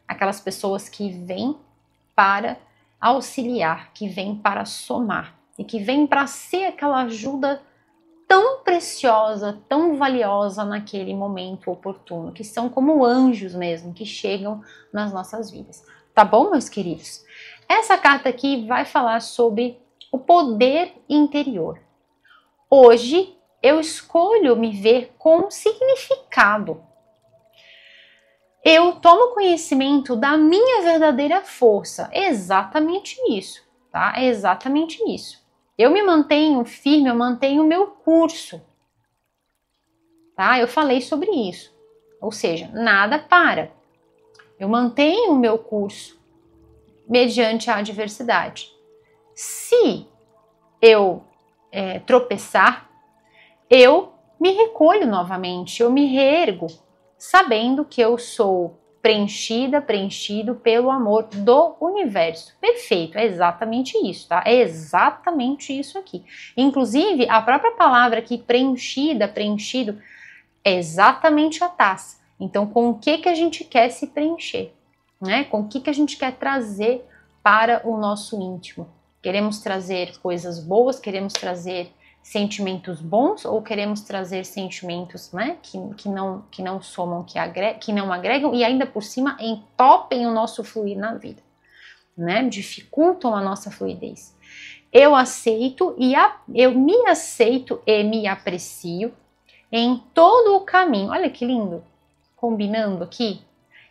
Aquelas pessoas que vêm para auxiliar, que vêm para somar e que vêm para ser aquela ajuda tão preciosa, tão valiosa naquele momento oportuno, que são como anjos mesmo, que chegam nas nossas vidas. Tá bom, meus queridos? Essa carta aqui vai falar sobre o poder interior. Hoje eu escolho me ver com significado. Eu tomo conhecimento da minha verdadeira força. É exatamente isso, tá? É exatamente isso. Eu me mantenho firme, eu mantenho o meu curso, tá? Eu falei sobre isso. Ou seja, nada para. Eu mantenho o meu curso mediante a adversidade. Se eu tropeçar, eu me recolho novamente, eu me reergo, sabendo que eu sou preenchido pelo amor do universo. Perfeito, é exatamente isso, tá? É exatamente isso aqui. Inclusive, a própria palavra aqui, preenchido, é exatamente a taça. Então, com o que a gente quer se preencher, né? Com o que a gente quer trazer para o nosso íntimo? Queremos trazer coisas boas, queremos trazer sentimentos bons, ou queremos trazer sentimentos, né, que não somam, que não agregam e ainda por cima entopem o nosso fluir na vida, né, dificultam a nossa fluidez. Eu me aceito e me aprecio em todo o caminho. Olha que lindo, combinando aqui.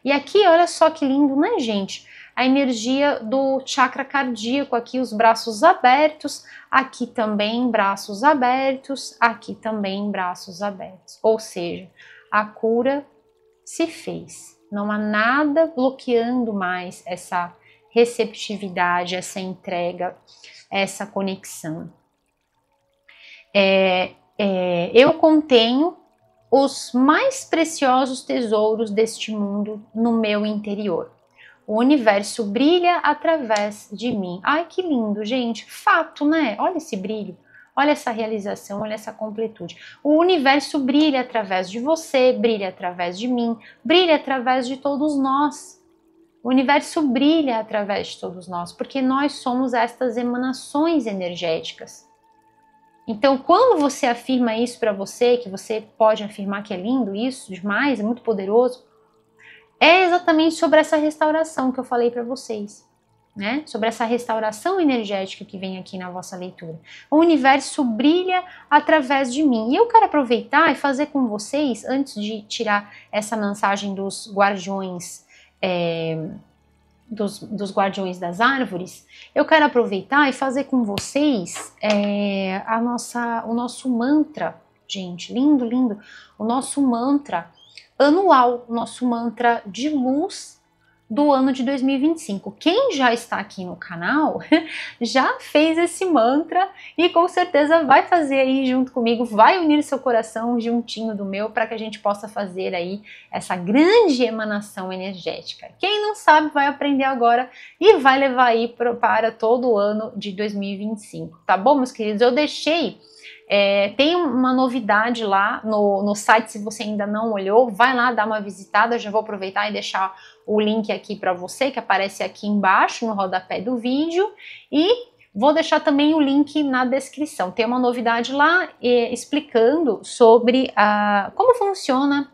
E aqui, olha só que lindo, né, gente? A energia do chakra cardíaco, aqui os braços abertos, aqui também braços abertos, aqui também braços abertos. Ou seja, a cura se fez. Não há nada bloqueando mais essa receptividade, essa entrega, essa conexão. Eu contenho os mais preciosos tesouros deste mundo no meu interior. O universo brilha através de mim. Ai, que lindo, gente. Fato, né? Olha esse brilho. Olha essa realização, olha essa completude. O universo brilha através de você, brilha através de mim, brilha através de todos nós. O universo brilha através de todos nós, porque nós somos estas emanações energéticas. Então, quando você afirma isso para você, que você pode afirmar que é lindo isso, demais, é muito poderoso, é exatamente sobre essa restauração que eu falei para vocês, né? Sobre essa restauração energética que vem aqui na vossa leitura. O universo brilha através de mim. E eu quero aproveitar e fazer com vocês, antes de tirar essa mensagem dos guardiões, dos guardiões das árvores, eu quero aproveitar e fazer com vocês o nosso mantra, gente, lindo, lindo, o nosso mantra anual, o nosso mantra de luz do ano de 2025. Quem já está aqui no canal já fez esse mantra e com certeza vai fazer aí junto comigo, vai unir seu coração juntinho do meu para que a gente possa fazer aí essa grande emanação energética. Quem não sabe vai aprender agora e vai levar aí para todo o ano de 2025, tá bom, meus queridos? Eu deixei tem uma novidade lá no site, se você ainda não olhou, vai lá dar uma visitada, já vou aproveitar e deixar o link aqui para você, que aparece aqui embaixo no rodapé do vídeo, e vou deixar também o link na descrição. Tem uma novidade lá explicando sobre como funciona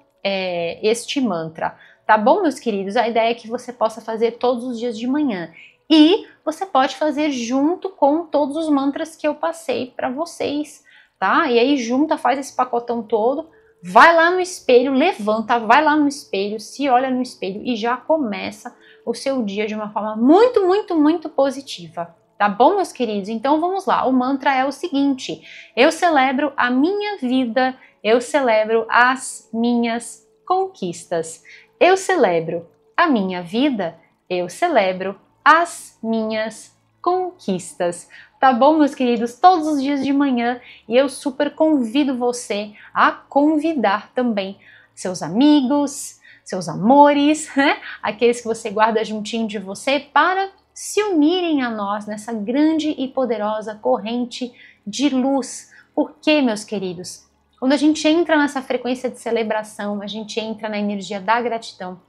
este mantra, tá bom, meus queridos? A ideia é que você possa fazer todos os dias de manhã. E você pode fazer junto com todos os mantras que eu passei para vocês, tá? E aí junta, faz esse pacotão todo, vai lá no espelho, levanta, vai lá no espelho, se olha no espelho e já começa o seu dia de uma forma muito, muito, muito positiva. Tá bom, meus queridos? Então vamos lá. O mantra é o seguinte: eu celebro a minha vida, eu celebro as minhas conquistas. Eu celebro a minha vida, eu celebro as minhas conquistas. Tá bom, meus queridos? Todos os dias de manhã, e eu super convido você a convidar também seus amigos, seus amores, né? Aqueles que você guarda juntinho de você, para se unirem a nós nessa grande e poderosa corrente de luz. Porque, meus queridos, quando a gente entra nessa frequência de celebração, a gente entra na energia da gratidão,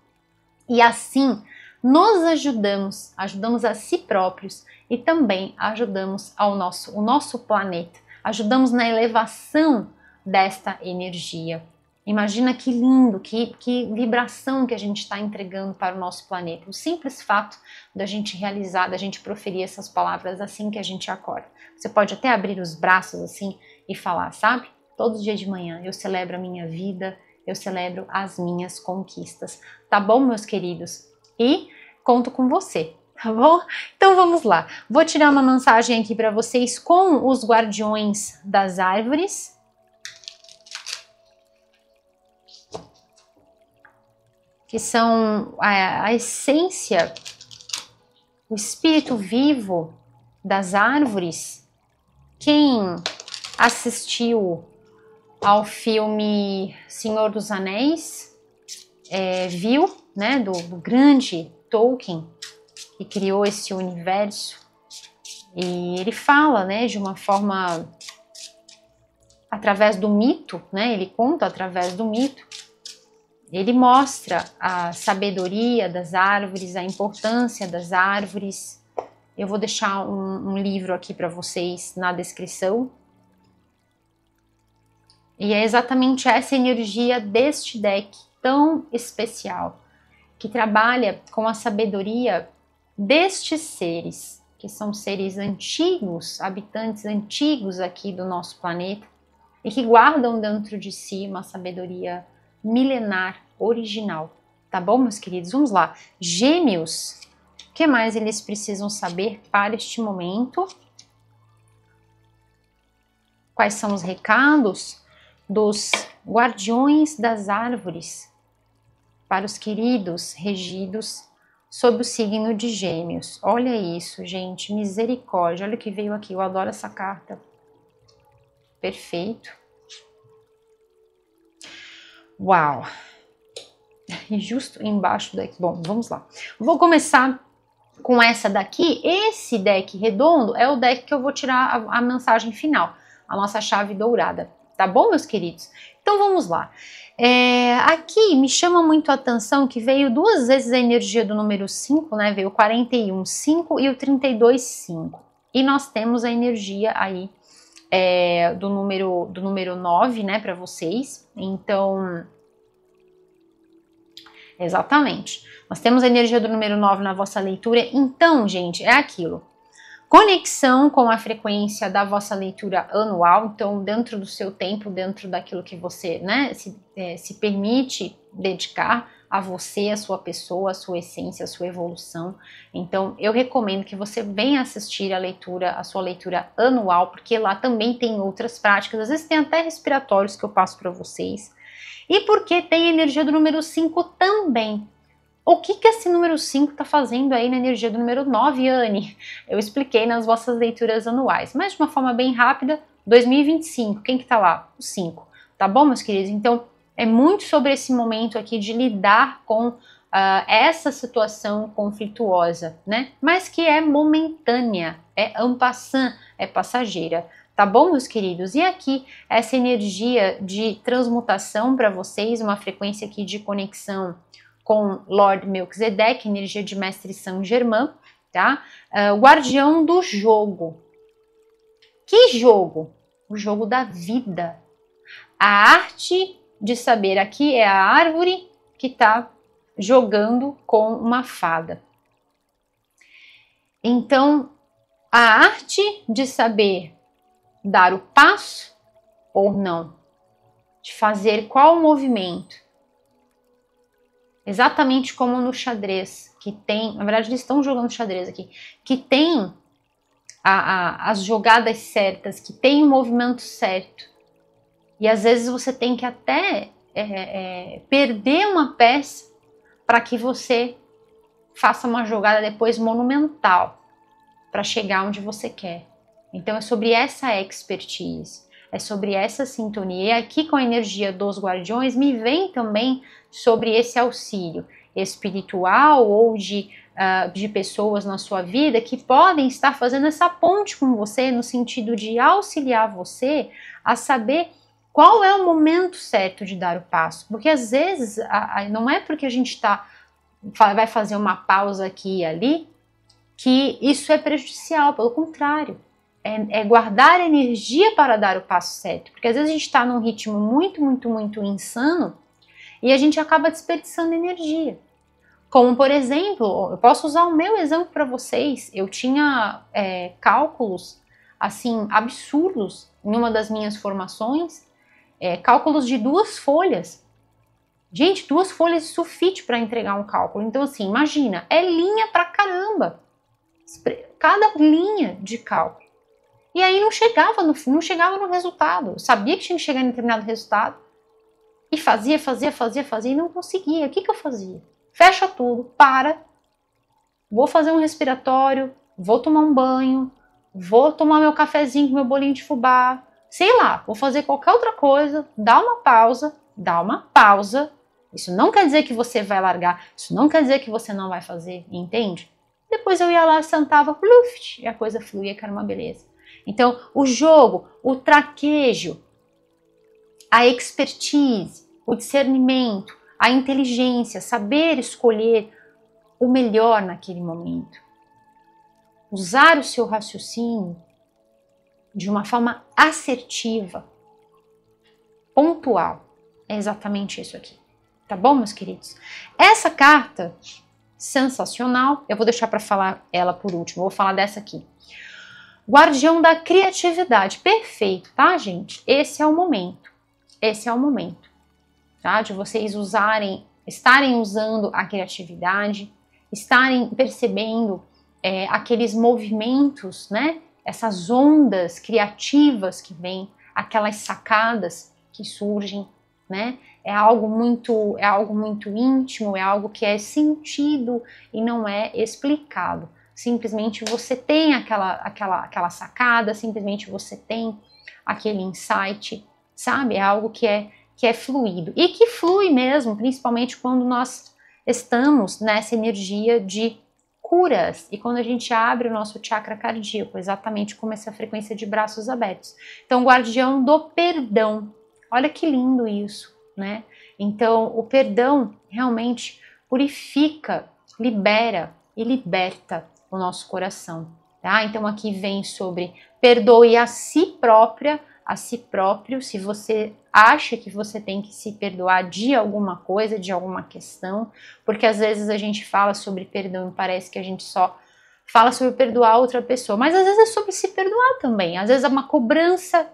e assim nos ajudamos a si próprios e também ajudamos o nosso planeta, ajudamos na elevação desta energia. Imagina que lindo, que vibração que a gente está entregando para o nosso planeta. O simples fato da gente realizar, da gente proferir essas palavras assim que a gente acorda. Você pode até abrir os braços assim e falar, sabe? Todos os dias de manhã eu celebro a minha vida, eu celebro as minhas conquistas. Tá bom, meus queridos? E conto com você, tá bom? Então vamos lá. Vou tirar uma mensagem aqui para vocês com os guardiões das árvores. Que são a essência, o espírito vivo das árvores. Quem assistiu ao filme Senhor dos Anéis viu, né, do grande Tolkien, que criou esse universo, e ele fala, né, de uma forma através do mito, né, ele conta através do mito, ele mostra a sabedoria das árvores, a importância das árvores. Eu vou deixar um livro aqui para vocês na descrição. E é exatamente essa energia deste deck tão especial, que trabalha com a sabedoria destes seres, que são seres antigos, habitantes antigos aqui do nosso planeta, e que guardam dentro de si uma sabedoria milenar, original. Tá bom, meus queridos? Vamos lá. Gêmeos, o que mais eles precisam saber para este momento? Quais são os recados dos guardiões das árvores para os queridos regidos sob o signo de Gêmeos? Olha isso, gente, misericórdia. Olha o que veio aqui, eu adoro essa carta. Perfeito. Uau! E justo embaixo do deck. Bom, vamos lá. Vou começar com essa daqui. Esse deck redondo é o deck que eu vou tirar a mensagem final, a nossa chave dourada. Tá bom, meus queridos? Então vamos lá. Aqui me chama muito a atenção que veio duas vezes a energia do número 5, né? Veio o 41, 5 e o 32, 5. E nós temos a energia aí do número 9, né, para vocês. Então, exatamente. Nós temos a energia do número 9 na vossa leitura. Então, gente, é aquilo. Conexão com a frequência da vossa leitura anual, então dentro do seu tempo, dentro daquilo que você, né, se permite dedicar a você, a sua pessoa, a sua essência, a sua evolução. Então eu recomendo que você venha assistir a sua leitura anual, porque lá também tem outras práticas, às vezes tem até respiratórios que eu passo para vocês. E porque tem a energia do número 5 também. O que esse número 5 está fazendo aí na energia do número 9, Anne? Eu expliquei nas vossas leituras anuais, mas de uma forma bem rápida, 2025, quem que tá lá? O 5, tá bom, meus queridos? Então, é muito sobre esse momento aqui de lidar com essa situação conflituosa, né? Mas que é momentânea, é en passant, é passageira. Tá bom, meus queridos? E aqui, essa energia de transmutação para vocês, uma frequência aqui de conexão com Lord Melquisedeque, energia de Mestre Saint Germain, tá? O guardião do jogo. Que jogo? O jogo da vida. A arte de saber, aqui é a árvore que está jogando com uma fada. Então, a arte de saber dar o passo ou não, de fazer qual movimento. Exatamente como no xadrez, que tem, na verdade eles estão jogando xadrez aqui, que tem as jogadas certas, que tem o movimento certo. E às vezes você tem que até perder uma peça para que você faça uma jogada depois monumental para chegar onde você quer. Então é sobre essa expertise, é sobre essa sintonia. E aqui com a energia dos guardiões me vem também sobre esse auxílio espiritual ou de pessoas na sua vida que podem estar fazendo essa ponte com você no sentido de auxiliar você a saber qual é o momento certo de dar o passo. Porque às vezes não é porque a gente vai fazer uma pausa aqui e ali que isso é prejudicial, pelo contrário. É guardar energia para dar o passo certo. Porque às vezes a gente está num ritmo muito, muito, muito insano e a gente acaba desperdiçando energia. Como, por exemplo, eu posso usar o meu exemplo para vocês. Eu tinha cálculos, assim, absurdos em uma das minhas formações. Cálculos de 2 folhas. Gente, 2 folhas de sulfite para entregar um cálculo. Então, assim, imagina, é linha pra caramba. Cada linha de cálculo. E aí não chegava no resultado. Eu sabia que tinha que chegar em determinado resultado. E fazia e não conseguia. O que eu fazia? Fecha tudo, para. Vou fazer um respiratório, vou tomar um banho, vou tomar meu cafezinho com meu bolinho de fubá. Sei lá, vou fazer qualquer outra coisa, dá uma pausa. Isso não quer dizer que você vai largar, isso não quer dizer que você não vai fazer, entende? Depois eu ia lá, sentava, pluft, e a coisa fluía, que era uma beleza. Então, o jogo, o traquejo, a expertise, o discernimento, a inteligência, saber escolher o melhor naquele momento. Usar o seu raciocínio de uma forma assertiva, pontual. É exatamente isso aqui. Tá bom, meus queridos? Essa carta, sensacional. Eu vou deixar para falar ela por último. Vou falar dessa aqui. Guardião da criatividade. Perfeito, tá, gente? Esse é o momento. Esse é o momento, tá? De vocês estarem usando a criatividade, estarem percebendo aqueles movimentos, né? Essas ondas criativas que vêm, aquelas sacadas que surgem, né? É algo muito íntimo, é algo que é sentido e não é explicado. Simplesmente você tem aquela sacada, simplesmente você tem aquele insight, sabe? É algo que é que é fluido e que flui mesmo, principalmente quando nós estamos nessa energia de curas e quando a gente abre o nosso chakra cardíaco, exatamente como essa frequência de braços abertos. Então, guardião do perdão. Olha que lindo isso, né? Então, o perdão realmente purifica, libera e liberta o nosso coração, tá? Então, aqui vem sobre perdoe a si própria, a si próprio, se você acha que você tem que se perdoar de alguma coisa, de alguma questão, porque às vezes a gente fala sobre perdão e parece que a gente só fala sobre perdoar outra pessoa, mas às vezes é sobre se perdoar também, às vezes é uma cobrança,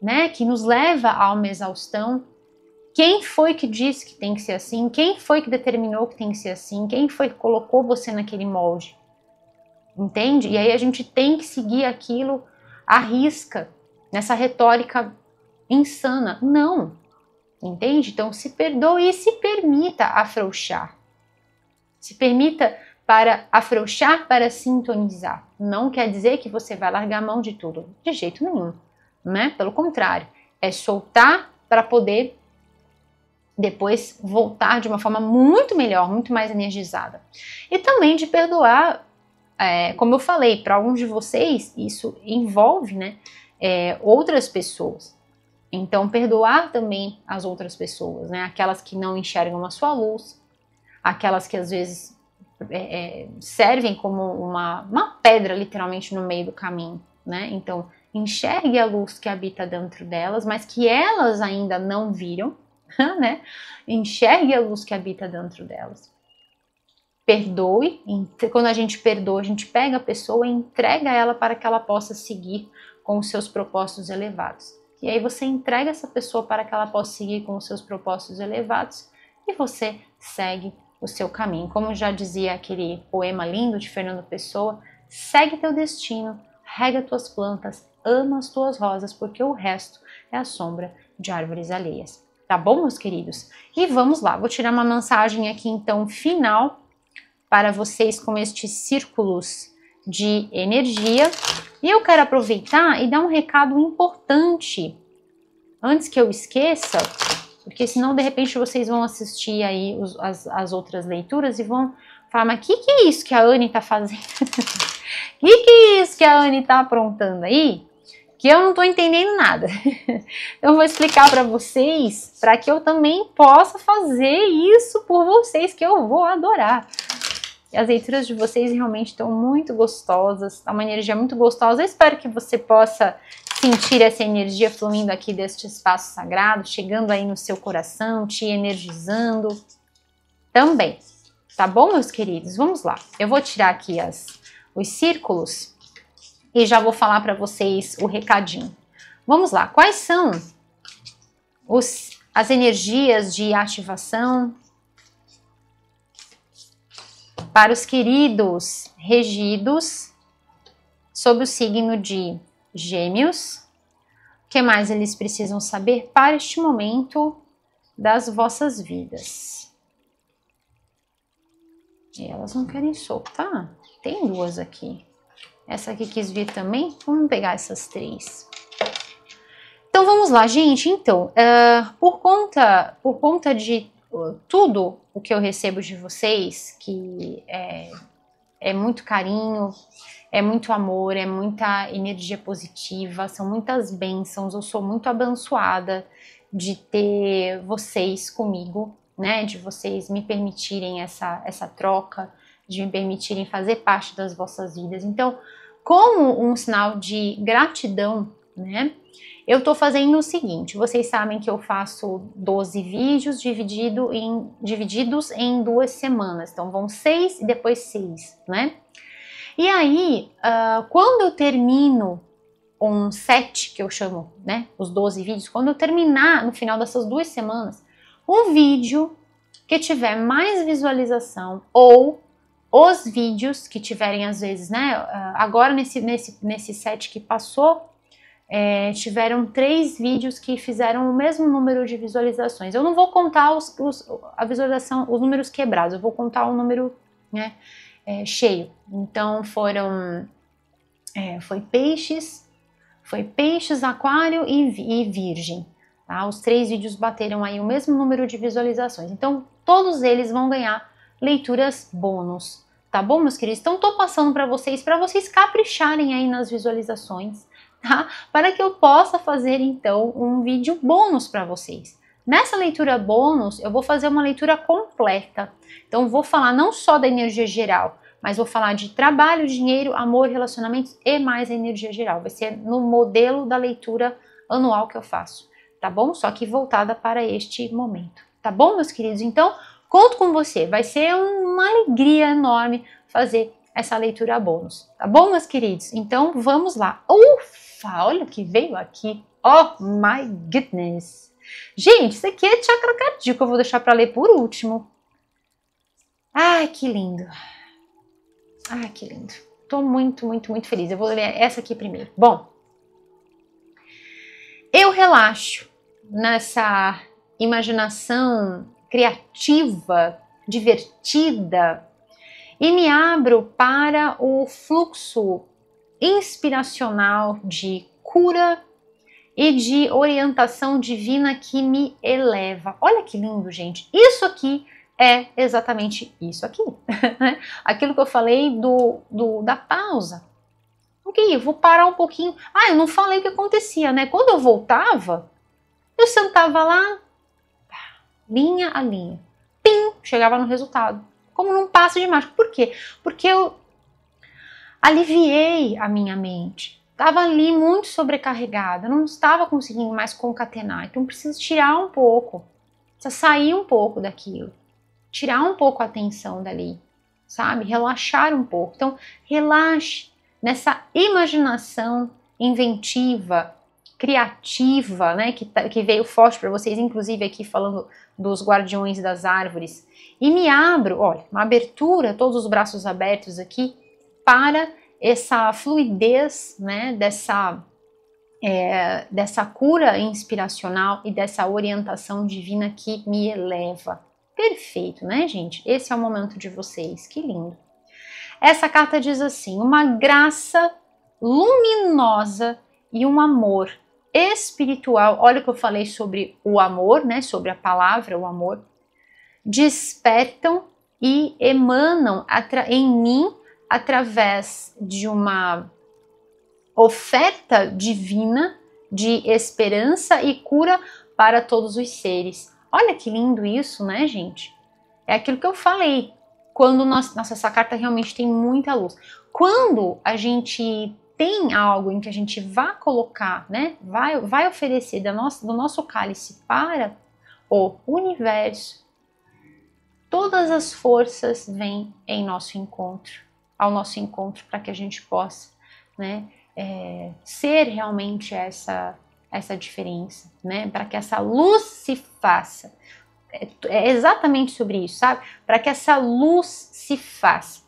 né, que nos leva a uma exaustão. Quem foi que disse que tem que ser assim? Quem foi que determinou que tem que ser assim? Quem foi que colocou você naquele molde? Entende? E aí a gente tem que seguir aquilo à risca, nessa retórica insana. Não, entende? Então se perdoe e se permita afrouxar. Se permita para afrouxar, para sintonizar. Não quer dizer que você vai largar a mão de tudo, de jeito nenhum, né? Pelo contrário, é soltar para poder depois voltar de uma forma muito melhor, muito mais energizada. E também de perdoar, como eu falei, para alguns de vocês isso envolve, né, outras pessoas. Então, perdoar também as outras pessoas, né? Aquelas que não enxergam a sua luz, aquelas que às vezes servem como uma pedra, literalmente, no meio do caminho, né? Então, enxergue a luz que habita dentro delas, mas que elas ainda não viram, né? Enxergue a luz que habita dentro delas. Perdoe, quando a gente perdoa, a gente pega a pessoa e entrega ela para que ela possa seguir com os seus propósitos elevados. E aí você entrega essa pessoa para que ela possa seguir com os seus propósitos elevados e você segue o seu caminho. Como já dizia aquele poema lindo de Fernando Pessoa, segue teu destino, rega tuas plantas, ama as tuas rosas, porque o resto é a sombra de árvores alheias. Tá bom, meus queridos? E vamos lá, vou tirar uma mensagem aqui então final para vocês com estes círculos de energia. E eu quero aproveitar e dar um recado importante, antes que eu esqueça, porque senão de repente vocês vão assistir aí as outras leituras e vão falar, mas que é isso que a Anne tá fazendo? Que é isso que a Anne tá aprontando aí? Que eu não tô entendendo nada. Eu vou explicar para vocês, para que eu também possa fazer isso por vocês, que eu vou adorar. As leituras de vocês realmente estão muito gostosas, tá uma energia muito gostosa. Eu espero que você possa sentir essa energia fluindo aqui deste espaço sagrado, chegando aí no seu coração, te energizando também. Tá bom, meus queridos? Vamos lá. Eu vou tirar aqui os círculos e já vou falar para vocês o recadinho. Vamos lá. Quais são as energias de ativação para os queridos regidos sob o signo de Gêmeos? O que mais eles precisam saber para este momento das vossas vidas? E elas não querem soltar. Tem duas aqui. Essa aqui quis vir também. Vamos pegar essas três. Então vamos lá, gente. Então, por conta de tudo o que eu recebo de vocês, que é muito carinho, é muito amor, é muita energia positiva, são muitas bênçãos, eu sou muito abençoada de ter vocês comigo, né, de vocês me permitirem essa troca, de me permitirem fazer parte das vossas vidas. Então, como um sinal de gratidão, né, eu tô fazendo o seguinte, vocês sabem que eu faço 12 vídeos divididos em 2 semanas, então vão 6 e depois 6, né? E aí, quando eu termino um set, que eu chamo, né, os 12 vídeos, quando eu terminar no final dessas 2 semanas, um vídeo que tiver mais visualização ou os vídeos que tiverem às vezes, né, agora nesse set que passou, tiveram 3 vídeos que fizeram o mesmo número de visualizações. Eu não vou contar a visualização, os números quebrados, eu vou contar o número, né, cheio. Então foi peixes, aquário e virgem. Tá? Os 3 vídeos bateram aí o mesmo número de visualizações. Então, todos eles vão ganhar leituras bônus. Tá bom, meus queridos? Então, tô passando para vocês capricharem aí nas visualizações, tá? Para que eu possa fazer, então, um vídeo bônus para vocês. Nessa leitura bônus, eu vou fazer uma leitura completa. Então, vou falar não só da energia geral, mas vou falar de trabalho, dinheiro, amor, relacionamentos e mais a energia geral. Vai ser no modelo da leitura anual que eu faço, tá bom? Só que voltada para este momento, tá bom, meus queridos? Então, conto com você. Vai ser uma alegria enorme fazer essa leitura bônus, tá bom, meus queridos? Então, vamos lá. Ufa, olha o que veio aqui. Oh, my goodness. Gente, isso aqui é chakra cardíaco, eu vou deixar para ler por último. Ai, que lindo. Ai, que lindo. Tô muito, muito, muito feliz. Eu vou ler essa aqui primeiro. Bom, eu relaxo nessa imaginação criativa, divertida e me abro para o fluxo inspiracional de cura e de orientação divina que me eleva. Olha que lindo, gente. Isso aqui é exatamente isso aqui. Aquilo que eu falei da pausa. Ok, eu vou parar um pouquinho. Ah, eu não falei o que acontecia, né? Quando eu voltava, eu sentava lá, linha a linha. Pim, chegava no resultado. Como num passe de mágica. Por quê? Porque eu aliviei a minha mente. Estava ali muito sobrecarregada, não estava conseguindo mais concatenar. Então preciso tirar um pouco, precisa sair um pouco daquilo, tirar um pouco a atenção dali, sabe? Relaxar um pouco. Então relaxe nessa imaginação inventiva, criativa, né? Que veio forte para vocês, inclusive aqui falando dos guardiões das árvores. E me abro, olha, uma abertura, todos os braços abertos aqui para essa fluidez, né, dessa cura inspiracional e dessa orientação divina que me eleva. Perfeito, né, gente? Esse é o momento de vocês, que lindo. Essa carta diz assim, uma graça luminosa e um amor espiritual. Olha o que eu falei sobre o amor, né, sobre a palavra, o amor, despertam e emanam em mim através de uma oferta divina de esperança e cura para todos os seres. Olha que lindo isso, né, gente? É aquilo que eu falei. Quando nossa, essa carta realmente tem muita luz. Quando a gente tem algo em que a gente vai colocar, né, vai oferecer do nosso cálice para o universo, todas as forças vêm em nosso encontro. Ao nosso encontro para que a gente possa, né, ser realmente essa diferença, né, para que essa luz se faça. É exatamente sobre isso, sabe? Para que essa luz se faça.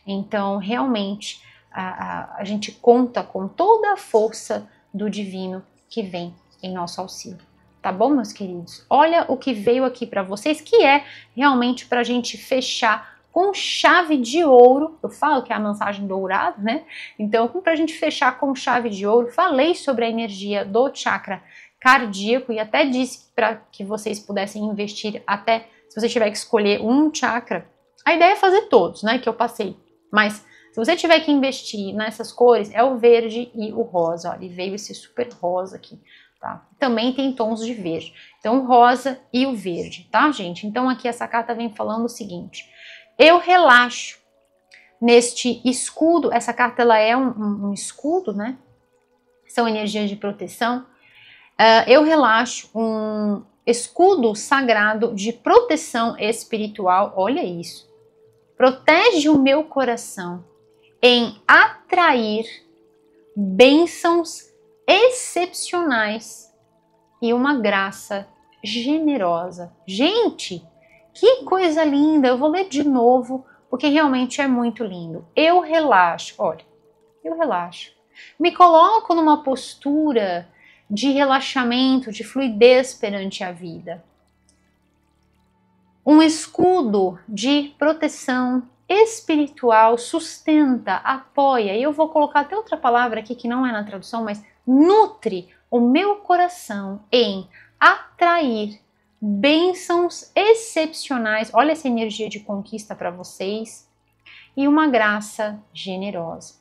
Então, realmente, a gente conta com toda a força do divino que vem em nosso auxílio. Tá bom, meus queridos? Olha o que veio aqui para vocês, que é realmente para a gente fechar com chave de ouro. Eu falo que é a mensagem dourada, né? Então, para a gente fechar com chave de ouro, falei sobre a energia do chakra cardíaco e até disse para que vocês pudessem investir até, se você tiver que escolher um chakra, a ideia é fazer todos, né, que eu passei. Mas se você tiver que investir nessas cores, é o verde e o rosa. Olha, veio esse super rosa aqui, tá? Também tem tons de verde. Então, o rosa e o verde, tá, gente? Então, aqui essa carta vem falando o seguinte: eu relaxo neste escudo. Essa carta ela é um escudo, né? São energias de proteção. Eu relaxo um escudo sagrado de proteção espiritual. Olha isso. Protege o meu coração em atrair bênçãos excepcionais e uma graça generosa. Gente, que coisa linda! Eu vou ler de novo, porque realmente é muito lindo. Eu relaxo, olha, eu relaxo. Me coloco numa postura de relaxamento, de fluidez perante a vida. Um escudo de proteção espiritual sustenta, apoia, e eu vou colocar até outra palavra aqui que não é na tradução, mas nutre o meu coração em atrair bênçãos excepcionais. Olha essa energia de conquista para vocês e uma graça generosa.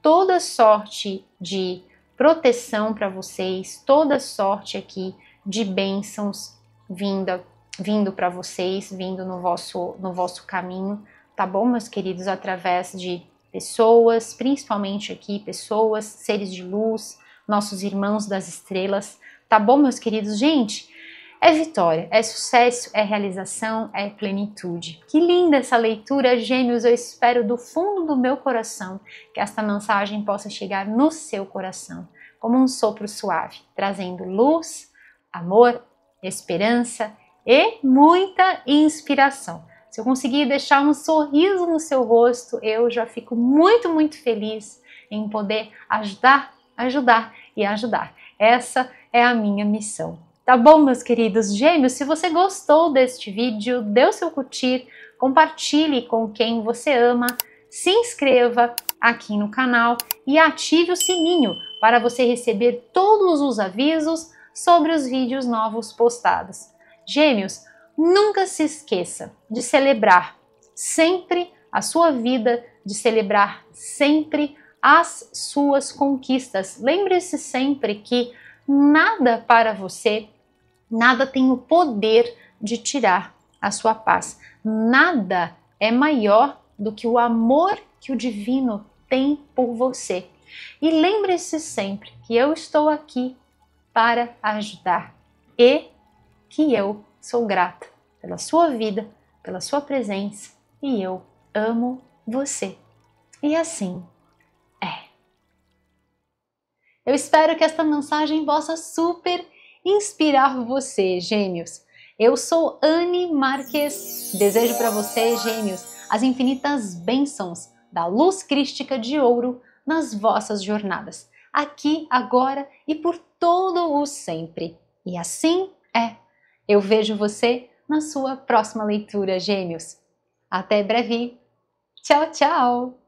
Toda sorte de proteção para vocês, toda sorte aqui de bênçãos vindo para vocês, vindo no vosso caminho, tá bom, meus queridos? Através de pessoas, principalmente aqui, pessoas, seres de luz, nossos irmãos das estrelas, tá bom, meus queridos? Gente, é vitória, é sucesso, é realização, é plenitude. Que linda essa leitura, Gêmeos. Eu espero do fundo do meu coração que esta mensagem possa chegar no seu coração, como um sopro suave, trazendo luz, amor, esperança e muita inspiração. Se eu conseguir deixar um sorriso no seu rosto, eu já fico muito, muito feliz em poder ajudar e ajudar. Essa é a minha missão. Tá bom, meus queridos Gêmeos? Se você gostou deste vídeo, dê o seu curtir, compartilhe com quem você ama, se inscreva aqui no canal e ative o sininho para você receber todos os avisos sobre os vídeos novos postados. Gêmeos, nunca se esqueça de celebrar sempre a sua vida, de celebrar sempre as suas conquistas. Lembre-se sempre que nada para você, nada tem o poder de tirar a sua paz. Nada é maior do que o amor que o divino tem por você. E lembre-se sempre que eu estou aqui para ajudar e que eu sou grata pela sua vida, pela sua presença e eu amo você. E assim é. Eu espero que esta mensagem possa super inspirar você, Gêmeos. Eu sou Anne Marques. Desejo para você, Gêmeos, as infinitas bênçãos da luz crística de ouro nas vossas jornadas, aqui, agora e por todo o sempre. E assim é. Eu vejo você na sua próxima leitura, Gêmeos. Até breve. Tchau, tchau!